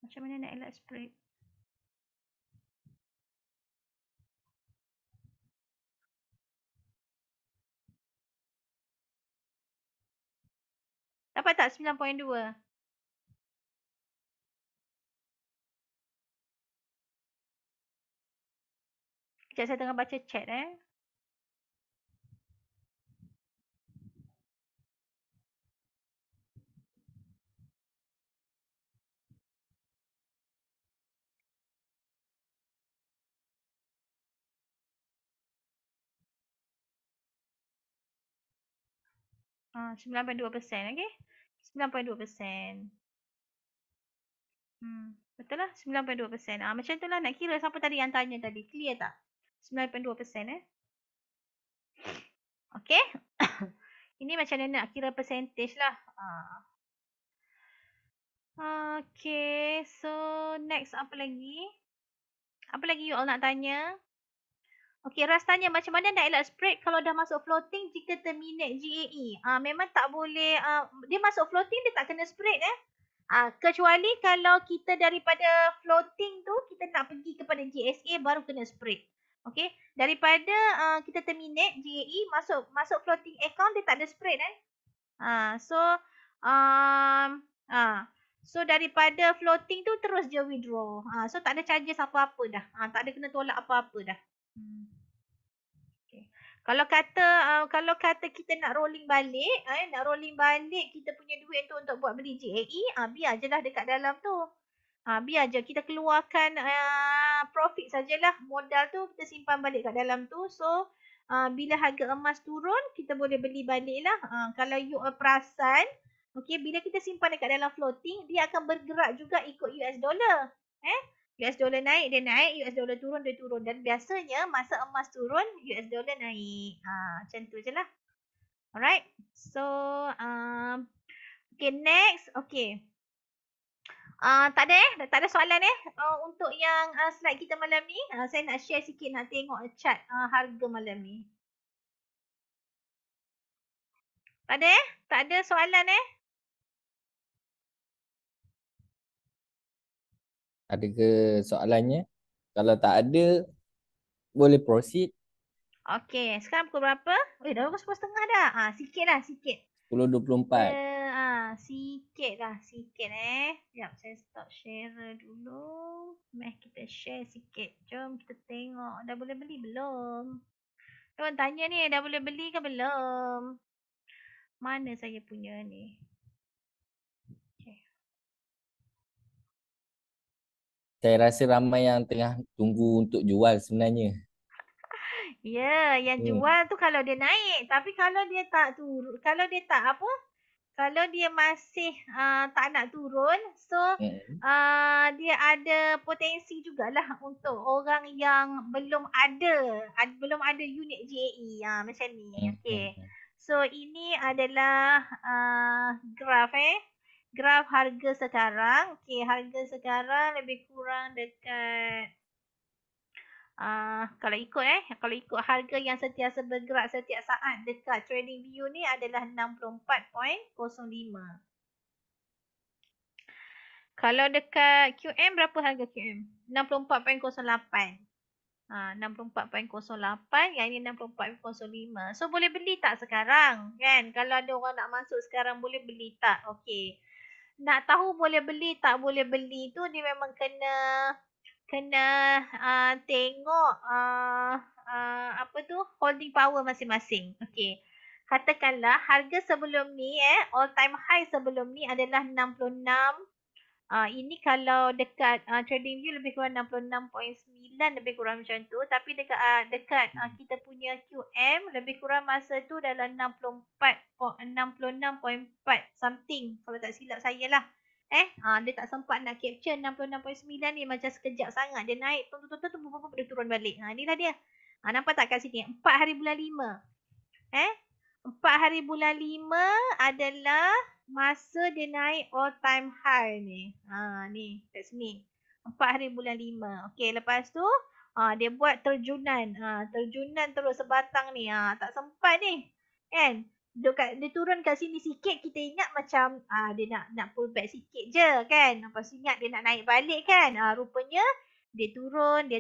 Macam mana nak elak spread? Dapat tak 9.2? Sekejap saya tengah baca chat . 9.2%, okey? 9.2%. Betul lah, 9.2%. Macam tu lah nak kira siapa tadi yang tanya tadi. Clear tak? 9.2%. Okey? Ini macam mana nak kira percentage lah. Okay, so next apa lagi? Apa lagi you all nak tanya? Okay, Ras tanya macam mana nak elak spread kalau dah masuk floating jika terminate GAE. Memang tak boleh, dia masuk floating dia tak kena spread kecuali kalau kita daripada floating tu kita nak pergi kepada GSA baru kena spread. Okay, daripada kita terminate GAE masuk floating account dia tak ada spread So daripada floating tu terus je withdraw. So tak ada charges apa-apa dah. Tak ada kena tolak apa-apa dah. Okay. Kalau kata kita nak rolling balik, kita punya duit tu untuk buat beli GAE, biar je lah dekat dalam tu. Biar je kita keluarkan profit sajalah. Modal tu kita simpan balik kat dalam tu. So bila harga emas turun, kita boleh beli balik lah. Kalau you perasan, okay, bila kita simpan dekat dalam floating, dia akan bergerak juga ikut US dollar. US dollar naik, dia naik. US dollar turun, dia turun. Dan biasanya masa emas turun, US dollar naik. Macam tu je lah. Alright. So, okay, next. Okay. Tak ada soalan untuk yang slide kita malam ni. Saya nak share sikit, nak tengok chart harga malam ni. Tak ada soalan Ada ke soalannya? Kalau tak ada, boleh proceed. Okay, sekarang pukul berapa? Dah pukul 10.30 dah. Sikit lah, sikit. 10.24. Sikit. Sekejap, saya stop share dulu. Kita share sikit. Jom kita tengok. Dah boleh beli belum? Tuan tanya ni, dah boleh beli ke belum? Mana saya punya ni? Okay. Saya rasa ramai yang tengah tunggu untuk jual sebenarnya. Ya, yang jual tu kalau dia naik. Tapi kalau dia tak turun, kalau dia masih tak nak turun, so dia ada potensi jugalah untuk orang yang belum ada unit GAE macam ni. Okay. So ini adalah graf graf harga sekarang. Okay, harga sekarang lebih kurang dekat kalau ikut harga yang sentiasa bergerak setiap saat dekat TradingView ni adalah 64.05. Kalau dekat QM berapa harga QM? 64.08. 64.08, yang ini 64.05. So boleh beli tak sekarang? Kan? Kalau ada orang nak masuk sekarang boleh beli tak? Okey. Nak tahu boleh beli tak boleh beli tu dia memang kena tengok holding power masing-masing. Okey. Katakanlah harga sebelum ni all time high sebelum ni adalah 66. Ini kalau dekat TradingView lebih kurang 66.9 lebih kurang macam tu. Tapi dekat kita punya QM lebih kurang masa tu dalam 66.4 something kalau tak silap saya lah. Dia tak sempat nak capture 66.9 ni, macam sekejap sangat dia naik dia turun balik. Inilah dia. Nampak tak kat sini? 4 hari bulan 5. 4 hari bulan 5 adalah masa dia naik all time high ni. Ni kat sini. 4 hari bulan 5. Okey, lepas tu dia buat terjunan. Terjunan terus sebatang ni. Tak sempat ni. Kan? Dia turun kat sini sikit, kita ingat macam dia nak pull back sikit je kan. Lepas tu ingat dia nak naik balik kan. Rupanya dia turun.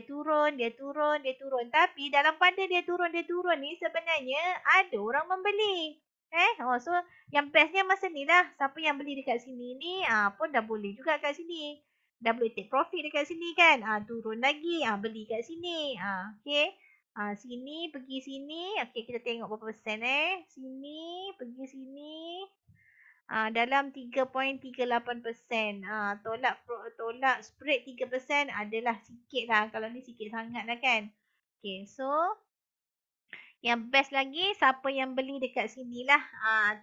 Tapi dalam pada dia turun ni sebenarnya ada orang membeli. So yang bestnya masa ni lah. Siapa yang beli dekat sini ni pun dah boleh juga kat sini. Dah boleh take profit dekat sini kan. Turun lagi. Beli kat sini. Okay. Sini pergi sini. Okay, kita tengok berapa persen Sini pergi sini. Dalam 3.38%. Tolak spread 3% adalah sikit lah. Kalau ni sikit sangat lah kan. Okay, so yang best lagi siapa yang beli dekat sini lah.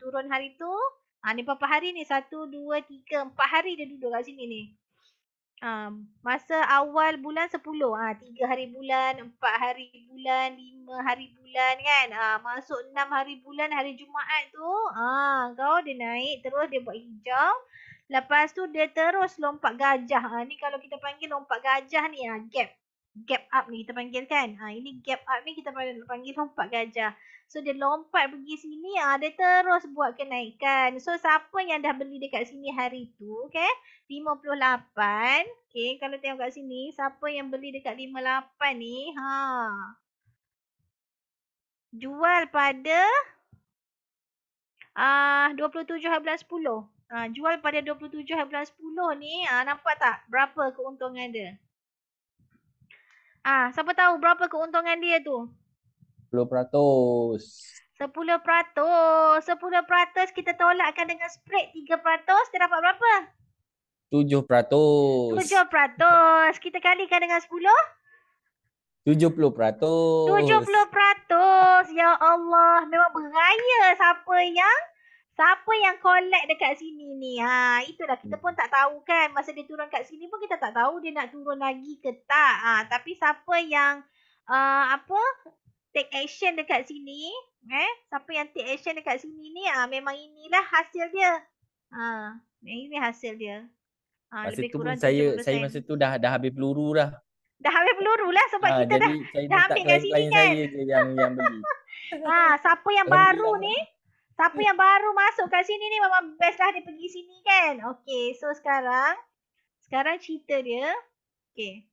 Turun hari tu. Ni berapa hari ni? 1, 2, 3, 4 hari dia duduk kat sini ni. Masa awal bulan 10. 3 hari bulan, 4 hari bulan, 5 hari bulan kan. Masuk 6 hari bulan hari Jumaat tu. Kau dia naik terus dia buat hijau. Lepas tu dia terus lompat gajah. Ni kalau kita panggil lompat gajah ni gap up ni kita panggil kan. Ini gap up ni kita panggil lompat gajah. So dia lompat pergi sini, dia terus buat kenaikan. So siapa yang dah beli dekat sini hari tu, okay? 58. Okay, kalau tengok kat sini, siapa yang beli dekat 58 ni, jual pada 27 hari bulan 10. Jual pada 27 hari bulan 10 ni, nampak tak berapa keuntungan dia? Siapa tahu berapa keuntungan dia tu? 10%. 10% kita tolakkan dengan spread 3%, dia dapat berapa? 7%. 7%. Kita kalikan dengan 10? 70%. 70%. Ya Allah, memang beraya siapa yang collect dekat sini ni. Itulah kita pun tak tahu kan. Masa dia turun kat sini pun kita tak tahu dia nak turun lagi ke tak. Tapi siapa yang take action dekat sini, siapa yang take action dekat sini ni, memang inilah hasil dia. Ini hasil dia. Masa Lebih tu pun kurang saya 70%. masa tu dah habis peluru dah. Dah habis peluru lah sebab kita jadi saya dah minta ambil kat sini klien kan. saya je yang beli. Siapa yang baru ni, siapa yang baru masuk kat sini ni memang best lah dia pergi sini kan. Okay, so sekarang cerita dia. Okay.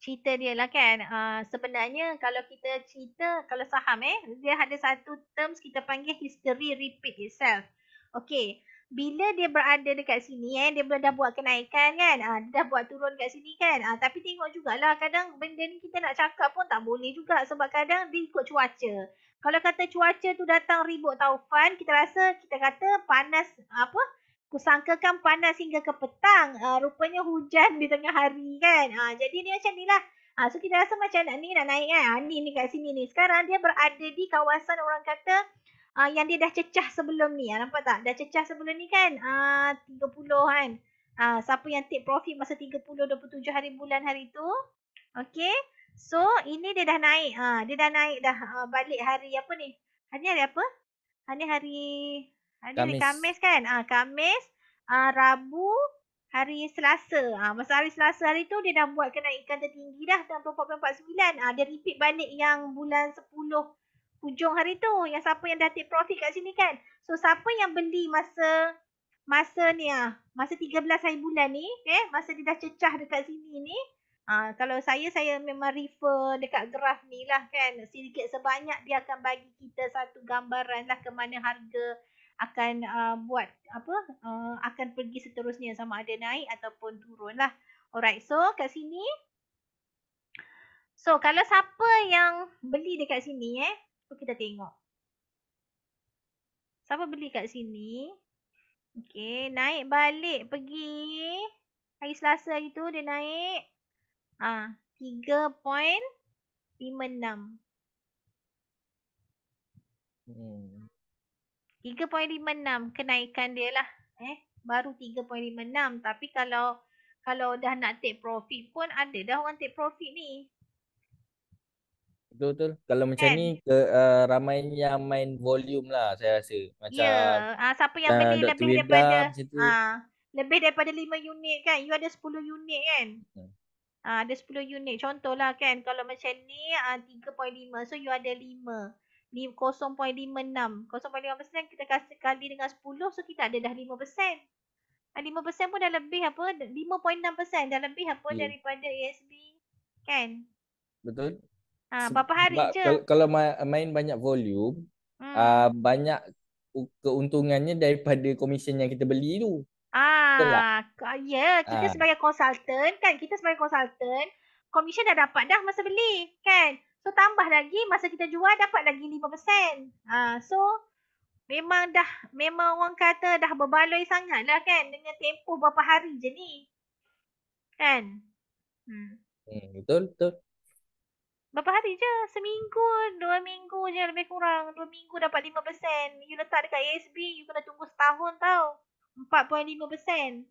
Cerita dia lah kan. Sebenarnya kalau kita cerita, kalau saham dia ada satu terms kita panggil history repeat itself. Okay. Bila dia berada dekat sini dia dah buat kenaikan kan. Dia dah buat turun kat sini kan. Tapi tengok jugalah kadang benda ni kita nak cakap pun tak boleh juga. Sebab kadang dia ikut cuaca. Kalau kata cuaca tu datang ribut taufan, kita kata panas kusangkakan panas hingga ke petang. Rupanya hujan di tengah hari kan. Jadi dia macam ni lah. So kita rasa macam nak naik kan. Ni kat sini ni. Sekarang dia berada di kawasan orang kata yang dia dah cecah sebelum ni. Nampak tak? Dah cecah sebelum ni kan. 30 kan. Siapa yang take profit masa 30, 27 hari bulan hari tu. Okay. So ini dia dah naik. Dia dah naik dah balik hari apa ni? Hari apa? Hari Khamis kan. Khamis, Rabu, hari Selasa. Masa hari Selasa hari tu dia dah buat kenaikan tertinggi dah 64.49. Dia repeat balik yang bulan 10 hujung hari tu. Yang siapa yang dah take profit kat sini kan. So siapa yang beli masa ni masa 13 hari bulan ni, masa dia dah cecah dekat sini ni. Kalau saya memang refer dekat graf ni lah kan. Sedikit sebanyak dia akan bagi kita satu gambaran lah ke mana harga akan akan pergi seterusnya, sama ada naik ataupun turun lah. Alright, so kat sini. So kalau siapa yang beli dekat sini kita tengok. Siapa beli kat sini? Okay, naik balik pergi Hari Selasa itu dia naik 3.56. Hmm. 3.56 kenaikan dia lah. Baru 3.56. Tapi kalau dah nak take profit pun ada dah orang take profit ni. Betul. Kalau macam Kan? ni ramai yang main volume lah saya rasa. Ya. Macam Siapa yang beli Dr. lebih Wilda daripada macam tu. lebih daripada 5 unit kan. You ada 10 unit kan. Ada 10 unit. Contohlah kan. Kalau macam ni 3.5. So you ada 5. 0.56. 0.5% kita kasih kali dengan 10. So kita ada dah 5%. 5% pun dah lebih apa. 5.6% dah lebih apa Yeah. daripada ASB. Kan? Betul. Berapa hari Sebab je. kalau main banyak volume, banyak keuntungannya daripada komisen yang kita beli tu. Betul tak? Ya, kita sebagai konsultan kan, komisen dah dapat dah masa beli kan. So tambah lagi masa kita jual dapat lagi 5%. So memang orang kata dah berbaloi sangat lah kan dengan tempoh berapa hari je ni. Kan? Betul. Berapa hari je? Seminggu, 2 minggu je lebih kurang. 2 minggu dapat 5%. You letak dekat ASB, you kena tunggu setahun tau. 4.5%.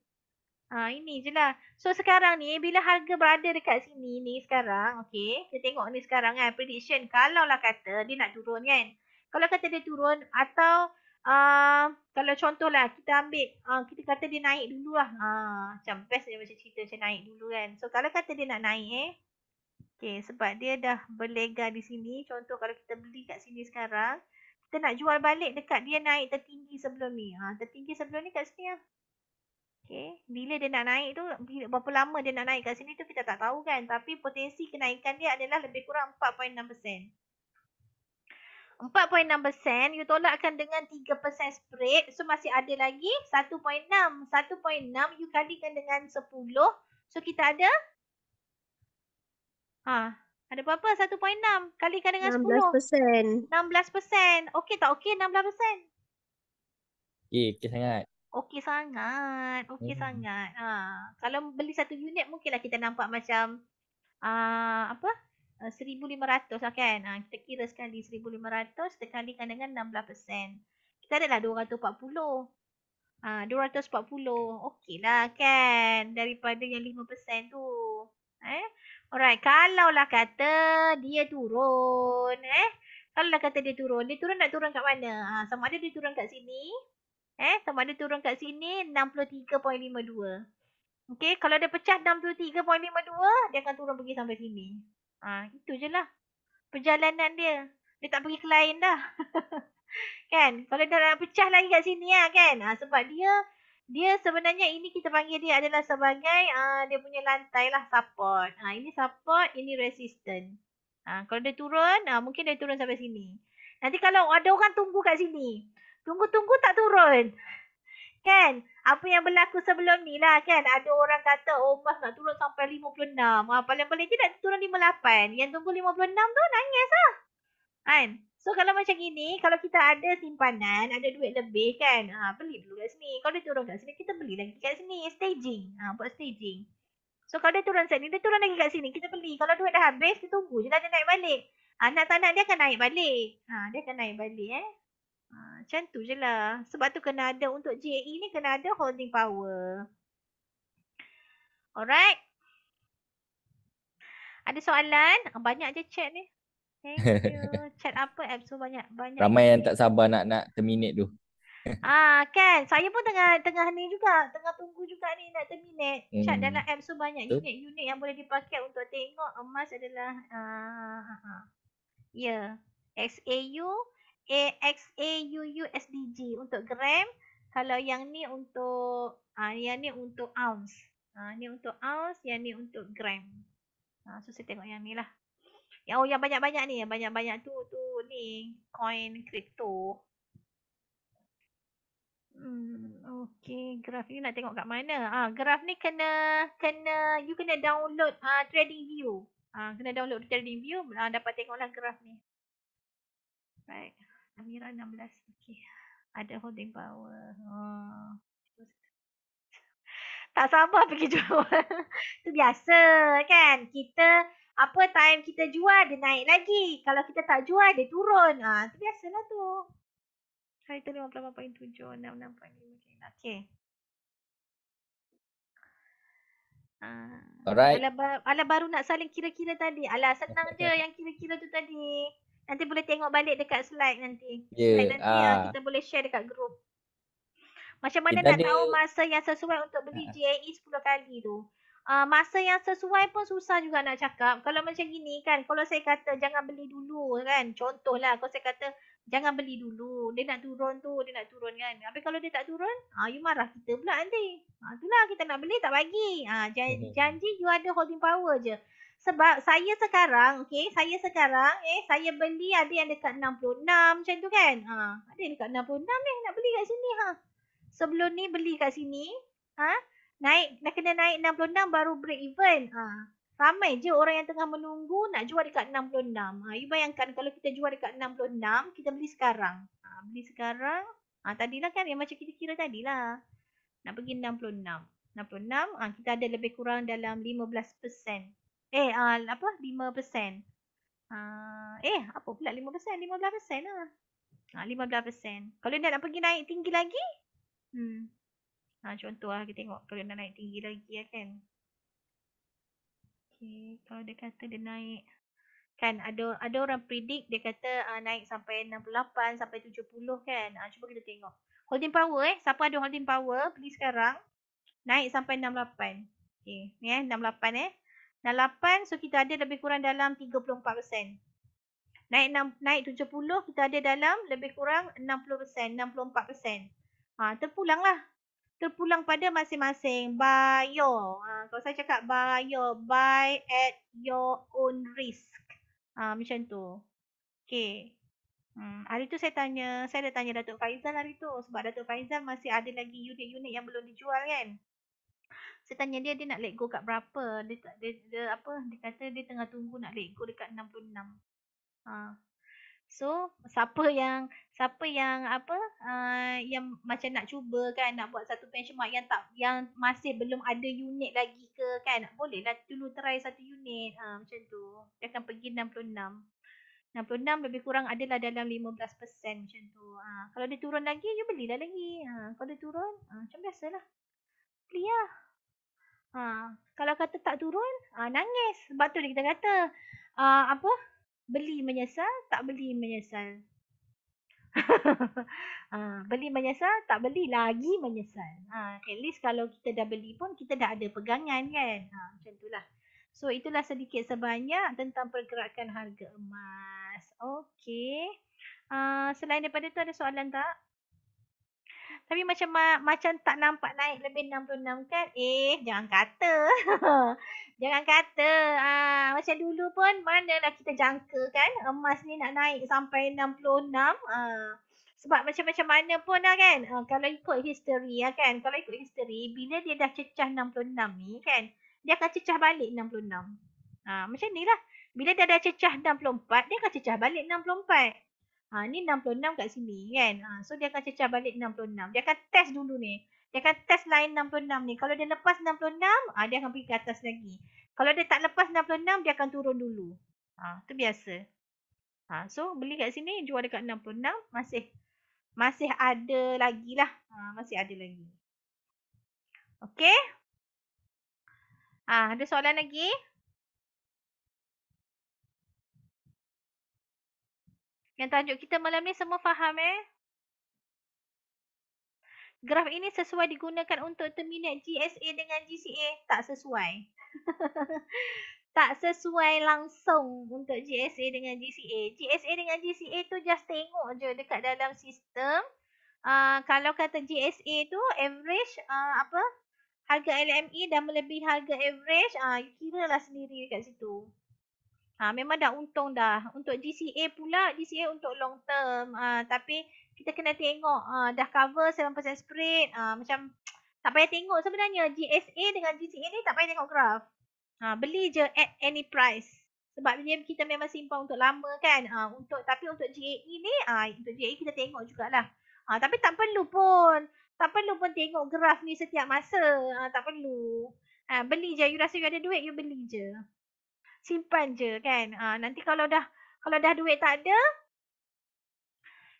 Ini je lah. So sekarang ni, bila harga berada dekat sini ni sekarang, okay. Kita tengok ni sekarang kan, prediction. Kalau lah kata dia nak turun kan. Kalau kata dia turun atau kalau contohlah kita ambil, kita kata dia naik dulu lah. Macam best dia macam cerita macam naik dulu kan. So kalau kata dia nak naik okay, sebab dia dah berlega di sini. Contoh kalau kita beli kat sini sekarang, kita nak jual balik dekat dia naik tertinggi sebelum ni. Tertinggi sebelum ni kat sini lah. Okay. Bila dia nak naik tu, berapa lama dia nak naik kat sini tu kita tak tahu kan. Tapi potensi kenaikan dia adalah lebih kurang 4.6%. 4.6% you tolakkan dengan 3% spread. So masih ada lagi 1.6. 1.6 you kalikan dengan 10. So kita ada ada berapa? 1.6 kalikan dengan 10. 16%. 16%. Okey tak okey 16%? Okey sangat. Okey sangat. Sangat. Kalau beli satu unit mungkinlah kita nampak macam 1,500 lah kan. Kita kira sekali 1,500 kita kalikan dengan 16%. Kita adalah 240. 240. Okey lah kan. Daripada yang 5% tu. Alright. Kalau lah kata dia turun. Kalau lah kata dia turun nak turun kat mana? Sama ada dia turun kat sini. Sama ada turun kat sini 63.52. Okey, kalau dia pecah 63.52, dia akan turun pergi sampai sini. Itu je lah perjalanan dia. Dia tak pergi ke lain dah. Kan? Kalau dia nak pecah lagi kat sini lah kan. Sebab dia sebenarnya ini kita panggil dia adalah sebagai dia punya lantai lah support. Ini support, ini resistant. Kalau dia turun, mungkin dia turun sampai sini. Nanti kalau ada orang tunggu kat sini, tunggu-tunggu tak turun. Kan? Apa yang berlaku sebelum ni lah kan. Ada orang kata, Mas nak turun sampai 56. Paling-paling tidak turun 58. Yang tunggu 56 tu nangis lah. Kan? So kalau macam gini, kalau kita ada simpanan, ada duit lebih kan. Beli dulu kat sini. Kalau dia turun kat sini, kita beli lagi kat sini. Staging. Buat staging. So kalau dia turun sini, dia turun lagi kat sini. Kita beli. Kalau duit dah habis, kita tunggu je lah dia naik balik. Nak tak nak dia akan naik balik. Dia akan naik balik macam tu je lah. Sebab tu kena ada untuk JE ni kena ada holding power. Alright. Ada soalan? Banyak je chat ni. Thank you. Chat apa apps tu banyak. Ramai yang tak sabar nak terminate tu. Kan. Saya pun tengah ni juga. Tengah tunggu juga ni nak terminate. Chat dalam apps tu banyak unit-unit yang boleh dipakai untuk tengok emas adalah XAU XAUUSDG untuk gram. Kalau yang ni untuk ounce. Ni untuk ounce, yang ni untuk gram. So saya tengok yang ni lah. Yang banyak-banyak ni, yang banyak-banyak tu ni coin crypto. Okay, graf ni nak tengok kat mana? Graf ni kena you kena download trading view. Kena download trading view, dapat tengoklah graf ni. Right. Amira 16. Okay. Ada holding power. Tak sabar pergi jual. Itu biasa kan. Kita apa time kita jual dia naik lagi. Kalau kita tak jual dia turun. Itu biasalah tu. Hari tu 58.7, 66.5. Okey. Alright. Alah baru nak saling kira-kira tadi. Alah senang je yang kira-kira tu tadi. Nanti boleh tengok balik dekat slide nanti. Slide nanti kita boleh share dekat group. Macam mana Kita nak tahu masa yang sesuai untuk beli GAE 10 kali tu? Masa yang sesuai pun susah juga nak cakap. Kalau macam gini kan, kalau saya kata jangan beli dulu kan. Contohlah, kalau saya kata jangan beli dulu. Dia nak turun kan. Tapi kalau dia tak turun, you marah kita pula nanti. Itulah kita nak beli tak bagi. Janji you ada holding power je. Sebab saya sekarang, saya beli ada yang dekat 66 macam tu kan. Ada yang dekat 66 ni nak beli kat sini Sebelum ni beli kat sini, nak kena naik 66 baru break even. Ramai je orang yang tengah menunggu nak jual dekat 66. You bayangkan kalau kita jual dekat 66, kita beli sekarang. Beli sekarang, tadilah kan yang macam kita kira tadilah. Nak pergi 66. 66, kita ada lebih kurang dalam 15%. 5%. Apa pula 5%? 15% lah. 15%. Kalau dia nak pergi naik tinggi lagi, contoh lah kita tengok kalau nak naik tinggi lagi kan. Okay, kalau dia kata dia naik kan ada orang predict dia kata naik sampai 68 sampai 70 kan. Cuba kita tengok. Holding power siapa ada holding power beli sekarang naik sampai 68. Okay, ni 68 68 so kita ada lebih kurang dalam 34%. Naik 70 kita ada dalam lebih kurang 60%, 64%. Terpulang pada masing-masing buyer. Kalau saya cakap buyer, buy at your own risk. Macam tu. Okay. Hari tu saya dah tanya Datuk Faizal hari tu. Sebab Datuk Faizal masih ada lagi unit-unit yang belum dijual kan. Saya tanya dia nak let go kat berapa. Dia kata dia tengah tunggu nak let go dekat 66. So, siapa yang macam nak cuba kan nak buat satu benchmark yang masih belum ada unit lagi ke kan, bolehlah dulu try satu unit. Macam tu. Dia akan pergi 66. 66 lebih kurang adalah dalam 15% macam tu. Kalau dia turun lagi, you belilah lagi. Kalau dia turun, macam biasalah. Beli lah. Kalau kata tak turun, nangis. Sebab tu kita kata, beli menyesal, tak beli menyesal. Beli menyesal, tak beli lagi menyesal. At least kalau kita dah beli pun, kita dah ada pegangan kan. Macam itulah. So, itulah sedikit sebanyak tentang pergerakan harga emas. Okay. Selain daripada tu ada soalan tak? Tapi macam tak nampak naik lebih 66 kan? Jangan kata. Jangan kata. Macam dulu pun manalah kita jangka kan emas ni nak naik sampai 66. Sebab macam mana pun lah kan. Kalau ikut history kan. Kalau ikut history, bila dia dah cecah 66 ni kan, dia akan cecah balik 66. Macam ni lah. Bila dia dah cecah 64, dia akan cecah balik 64. Ni 66 kat sini kan. So dia akan cecah balik 66. Dia akan test dulu ni. Dia akan test line 66 ni. Kalau dia lepas 66, dia akan pergi ke atas lagi. Kalau dia tak lepas 66, dia akan turun dulu. Tu biasa. So beli kat sini, jual dekat 66, masih ada lagi lah. Masih ada lagi. Okay. Ada soalan lagi? Yang tajuk kita malam ni semua faham Graf ini sesuai digunakan untuk terminate GSA dengan GCA? Tak sesuai. Tak sesuai langsung untuk GSA dengan GCA. GSA dengan GCA tu just tengok je dekat dalam sistem. Kalau kata GSA tu average harga LME dah melebihi harga average, kira lah sendiri dekat situ. Memang dah untung dah. Untuk GCA pula, GCA untuk long term. Tapi kita kena tengok dah cover 7% spread. Macam tak payah tengok sebenarnya. GSA dengan GCA ni tak payah tengok graf. Beli je at any price. Sebab kita memang simpan untuk lama kan. Tapi untuk GAE ni, untuk GAE kita tengok jugalah. Tapi tak perlu pun. Tak perlu pun tengok graf ni setiap masa. Tak perlu. Beli je. You rasa you ada duit, you beli je. Simpan je kan. Nanti kalau dah duit tak ada,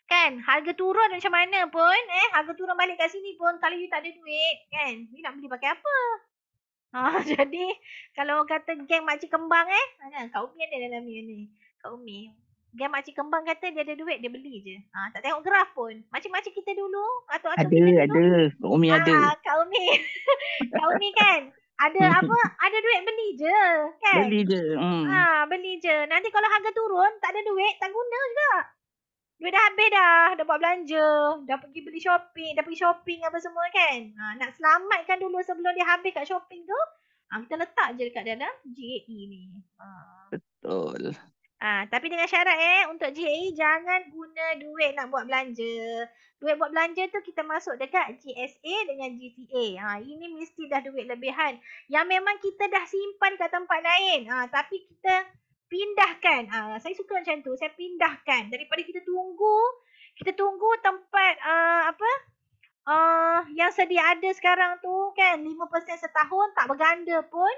kan, harga turun macam mana pun, harga turun balik kat sini pun, kalau you tak ada duit, kan, you nak beli pakai apa? Jadi, kalau orang kata geng makcik kembang, Kak Umi ada dalam ni. Kak Umi. Geng makcik kembang kata dia ada duit, dia beli je. Tak tengok graf pun. Makcik-makcik kita dulu, atuk-atuk kita dulu. Ada. Kak Umi ada. Kak Umi. Kak Umi kan, ada apa? Ada duit beli je, kan? Beli je. Beli je. Nanti kalau harga turun, tak ada duit, tak guna juga. Duit dah habis dah buat belanja, dah pergi beli shopping, dah pergi shopping apa semua kan. Nak selamatkan dulu sebelum dia habis kat shopping tu, kita letak je dekat dalam GAE ni. Betul. Tapi dengan syarat untuk GAE jangan guna duit nak buat belanja. Duit buat belanja tu kita masuk dekat GSA dengan GCA. Ini mesti dah duit lebihan yang memang kita dah simpan kat tempat lain. Tapi kita pindahkan. Saya suka macam tu. Saya pindahkan. Daripada kita tunggu tempat yang sedia ada sekarang tu kan 5% setahun tak berganda pun.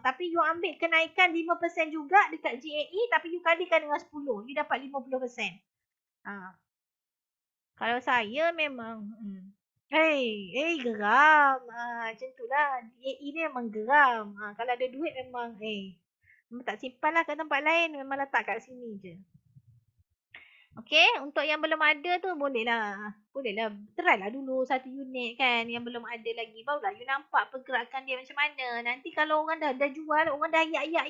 Tapi you ambil kenaikan 5% juga dekat GAE tapi you kalikan dengan 10. You dapat 50%. Kalau saya memang geram. Macam tu lah. GAE ni memang geram. Kalau ada duit memang memang tak simpan lah kat tempat lain. Memang letak kat sini je. Okay. Untuk yang belum ada tu boleh lah. Try lah dulu satu unit kan. Yang belum ada lagi. Barulah you nampak pergerakan dia macam mana. Nanti kalau orang dah jual. Orang dah ayak-ayak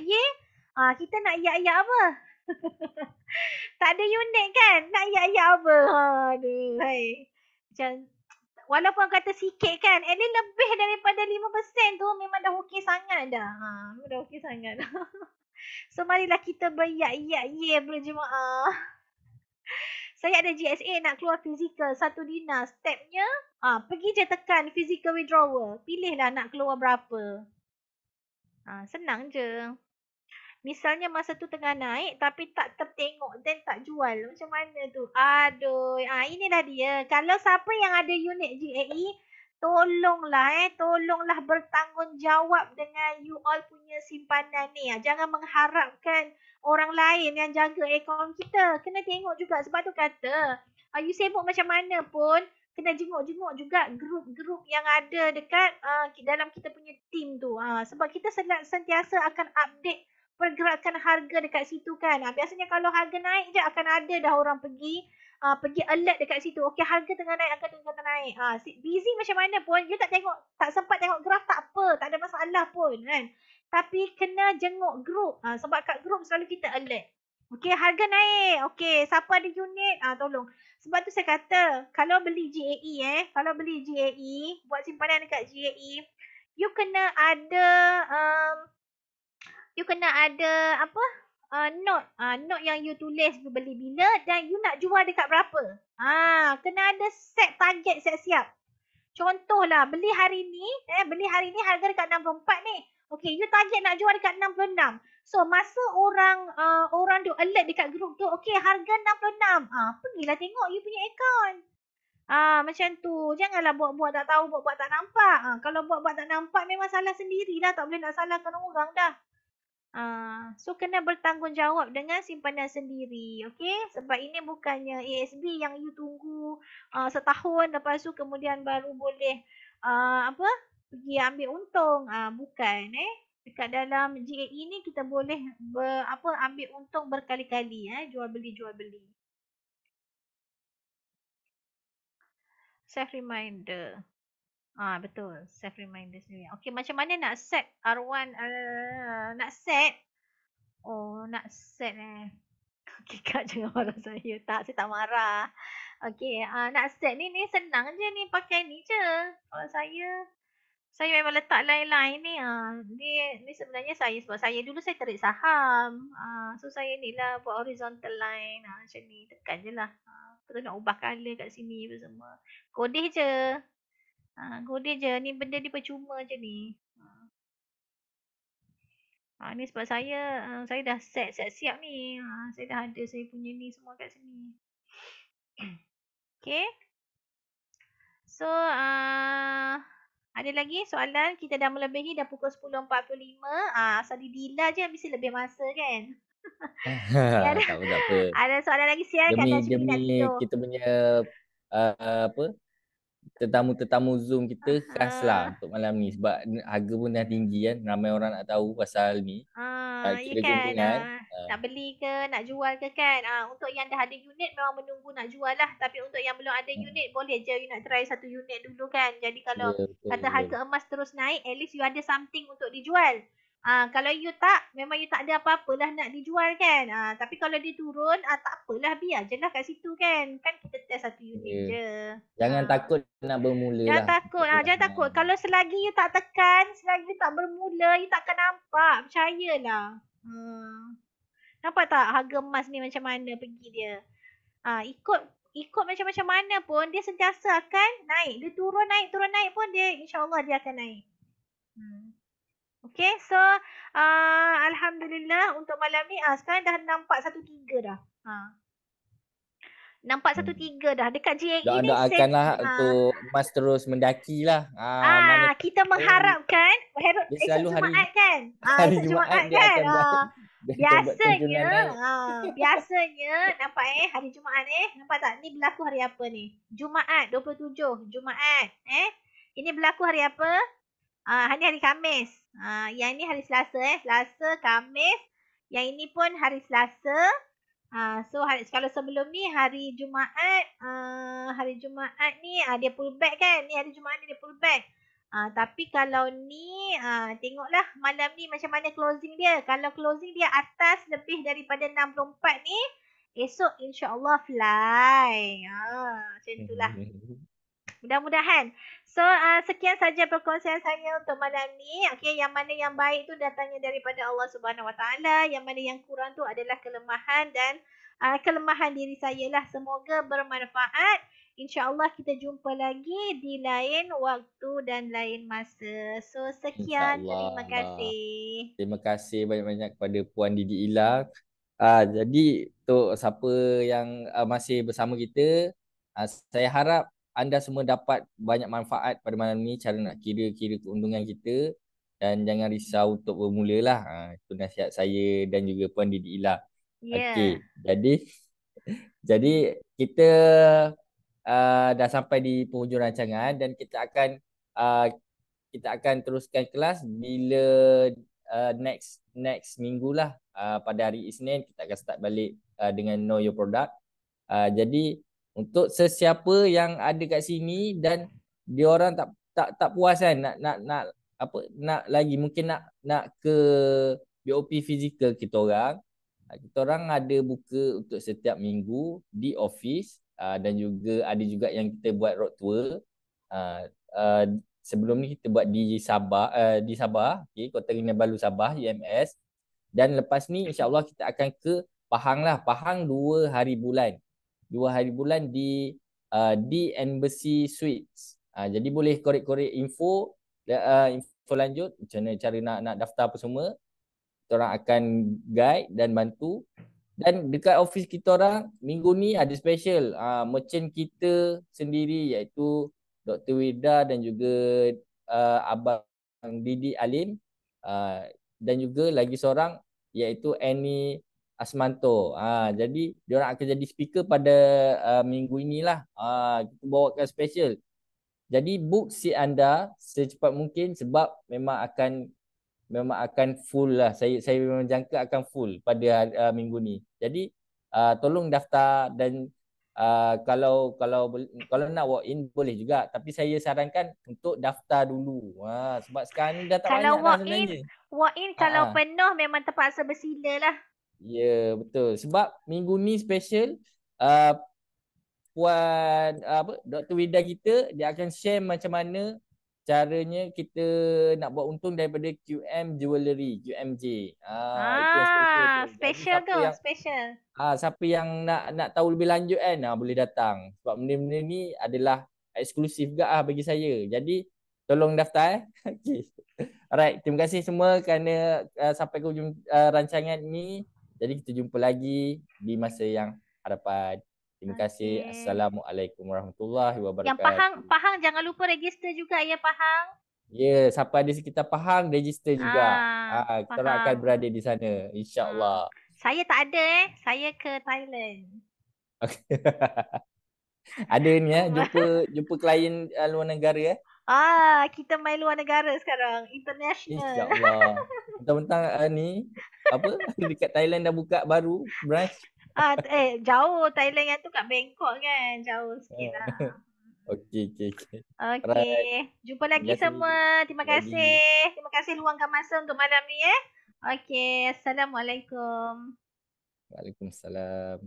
kita nak ayak-ayak apa? Tak ada unit kan? Nak ayak-ayak apa? Aduh. Macam walaupun kata sikit kan. At least lebih daripada 5% tu memang dah okey sangat dah. Memang dah okey sangat dah. So marilah kita berayak-ayak berjemaah. Saya ada GSA nak keluar fizikal 1 dinar. Stepnya, pergi je tekan physical withdrawal. Pilihlah nak keluar berapa. Senang je. Misalnya masa tu tengah naik tapi tak tertengok dan tak jual. Macam mana tu? Aduh. Inilah dia. Kalau siapa yang ada unit GAE, tolonglah bertanggungjawab dengan you all punya simpanan ni. Jangan mengharapkan orang lain yang jaga akaun kita. Kena tengok juga. Sebab tu kata, you sibuk macam mana pun, kena jenguk-jenguk juga grup-grup yang ada dekat dalam kita punya team tu. Sebab kita sentiasa akan update pergerakan harga dekat situ kan. Biasanya kalau harga naik je akan ada dah orang pergi alert dekat situ. Okey, harga tengah naik, harga tengah naik. Busy macam mana pun, you tak sempat tengok graf tak apa, tak ada masalah pun kan. Tapi kena jenguk grup. Sebab kat grup selalu kita alert. Okey, harga naik. Okey, siapa ada unit, tolong. Sebab tu saya kata, kalau beli GAE buat simpanan dekat GAE, you kena ada note yang you tulis you beli bila dan you nak jual dekat berapa. Kena ada set target siap-siap. Contohlah beli hari ni harga dekat 64 ni. Okey, you target nak jual dekat 66. So masa orang tu alert dekat grup tu, okey harga 66. Pergilah tengok you punya akaun. Macam tu. Janganlah buat-buat tak tahu, buat-buat tak nampak. Kalau buat-buat tak nampak memang salah sendirilah, tak boleh nak salahkan orang dah. So kena bertanggungjawab dengan simpanan sendiri. Okay? Sebab ini bukannya ASB yang you tunggu setahun lepas tu kemudian baru boleh pergi ambil untung. Bukan. Dekat dalam GAE ni kita boleh ambil untung berkali-kali. Jual beli. Self reminder. Betul. Self reminder sendiri. Okay, macam mana nak set R1? Nak set. Nak set Okay, Kak jangan marah saya. Saya tak marah. Okay, nak set ni senang je ni. Pakai ni je. Kalau saya memang letak line-line ni. Ni sebenarnya sebab saya dulu saya tarik saham. So saya ni lah buat horizontal line. Macam ni. Tekan je lah. Kita nak ubah colour kat sini apa semua. Kodeh je. Kodeh je. Ni benda ni percuma je ni. Ni sebab saya dah set siap ni. Saya dah ada saya punya ni semua kat sini. Okay. So, ada lagi soalan? Kita dah melebihi, dah pukul 10.45. Asal Dila je mesti lebih masa kan? Ada, Tak apa, tak apa. ada soalan lagi, silakan Najmi nak tidur. Kita punya apa, tetamu-tetamu Zoom kita khas lah untuk malam ni sebab harga pun dah tinggi kan. Ramai orang nak tahu pasal ni. Ya Kira kan, keuntungan. nak beli ke, nak jual ke kan. Untuk yang dah ada unit memang menunggu nak jual lah. Tapi untuk yang belum ada unit, boleh je you nak try satu unit dulu kan. Jadi kalau kata harga emas terus naik, at least you ada something untuk dijual. Kalau you tak, memang you tak ada apa-apa lah nak dijual kan. Tapi kalau dia turun, tak apalah, biar je lah kat situ kan. Kan kita test satu unit je. Jangan takut nak bermula Jangan lah. takut, jangan takut. Kalau selagi you tak tekan, selagi you tak bermula, you takkan nampak. Percayalah. Nampak tak harga emas ni macam mana pergi dia? Ikut macam-macam mana pun, dia sentiasa akan naik. Dia turun naik pun, dia insyaAllah dia akan naik. Okay, so Alhamdulillah untuk malam ni sekarang dah nampak 1.3 dah. Nampak 1.3 dah. Dekat JAE ni doakanlah untuk emas terus mendaki lah. Kita mengharapkan esok Jumaat kan. Hari Esok Jumaat Jumaat kan. Biasanya Biasanya nampak hari Jumaat nampak tak? Ni berlaku hari apa ni? Jumaat 27 Jumaat ini berlaku hari apa? Hari Khamis. Yang ni hari Selasa Selasa, Khamis. Yang ini pun hari Selasa. So kalau sebelum ni hari Jumaat ni dia pullback kan. Ni hari Jumaat ni dia pullback. Tapi kalau ni tengoklah malam ni macam mana closing dia. Kalau closing dia atas lebih daripada 64 ni, esok insya-Allah fly. Macam itulah. Mudah-mudahan. So sekian saja perkongsian saya untuk malam ni. Okey, yang mana yang baik tu datangnya daripada Allah Subhanahu Wa Taala, yang mana yang kurang tu adalah kelemahan dan kelemahan diri saya lah. Semoga bermanfaat. InsyaAllah kita jumpa lagi di lain waktu dan lain masa. So sekian, terima kasih. Terima kasih banyak-banyak kepada Puan Didi Ila. Jadi untuk siapa yang masih bersama kita, saya harap anda semua dapat banyak manfaat pada malam ni, cara nak kira-kira keuntungan kita, dan jangan risau untuk bermula lah. Itu nasihat saya dan juga Puan Didi Ila. Okey, jadi kita dah sampai di penghujung rancangan dan kita akan teruskan kelas bila next minggu lah. Pada hari Isnin kita akan start balik dengan Know Your Product. Jadi untuk sesiapa yang ada kat sini dan dia orang tak puas kan nak lagi mungkin nak ke BOP fizikal kita orang ada buka untuk setiap minggu di office, dan juga ada juga yang kita buat road tour. Sebelum ni kita buat di Sabah, Kota Kinabalu Sabah, UMS, dan lepas ni insya-Allah kita akan ke Pahang lah. Pahang 2 hari bulan di Embassy Suites. Jadi boleh korek-korek info lanjut macam mana cara nak daftar apa semua. Kita orang akan guide dan bantu. Dan dekat office kita orang minggu ni ada special. Merchant kita sendiri iaitu Dr. Wida dan juga Abang Didi Alim, dan juga lagi seorang iaitu Annie Asmanto. Jadi diorang akan jadi speaker pada minggu inilah. Kita bawakan special. Jadi book seat anda secepat mungkin sebab memang akan full lah. Saya memang jangka akan full pada minggu ni. Jadi tolong daftar dan kalau nak walk in boleh juga, tapi saya sarankan untuk daftar dulu. Sebab sekarang ni dah tak banyak dah sebenarnya. Walk in kalau penuh memang terpaksa bersila lah. Ya, betul. Sebab minggu ni special, Puan Dr. Wida kita dia akan share macam mana caranya kita nak buat untung daripada QM Jewellery, QMJ. Itu yang special tu. Siapa yang nak tahu lebih lanjut kan, boleh datang. Sebab benda-benda ni adalah eksklusif juga bagi saya. Jadi tolong daftar. Okay. Alright, terima kasih semua kerana sampai ke hujung rancangan ni. Jadi kita jumpa lagi di masa yang hadapan. Terima kasih. Okey. Assalamualaikum warahmatullahi Yang wabarakatuh. Pahang jangan lupa register juga ya Pahang. Ya, siapa di sekitar Pahang, register juga. Kita orang akan Pahang. berada di sana, insya-Allah. Saya tak ada saya ke Thailand. Ada ni jumpa klien luar negara Kita main luar negara sekarang, international. InsyaAllah. Mentang-mentang ni apa dekat Thailand dah buka baru branch. Jauh Thailand yang tu kat Bangkok kan, jauh sikit lah. Okey. Alright. Okey, jumpa lagi Terima kasih. semua. Terima Lagi. kasih. Terima kasih luangkan masa untuk malam ni Okey, Assalamualaikum. Waalaikumsalam.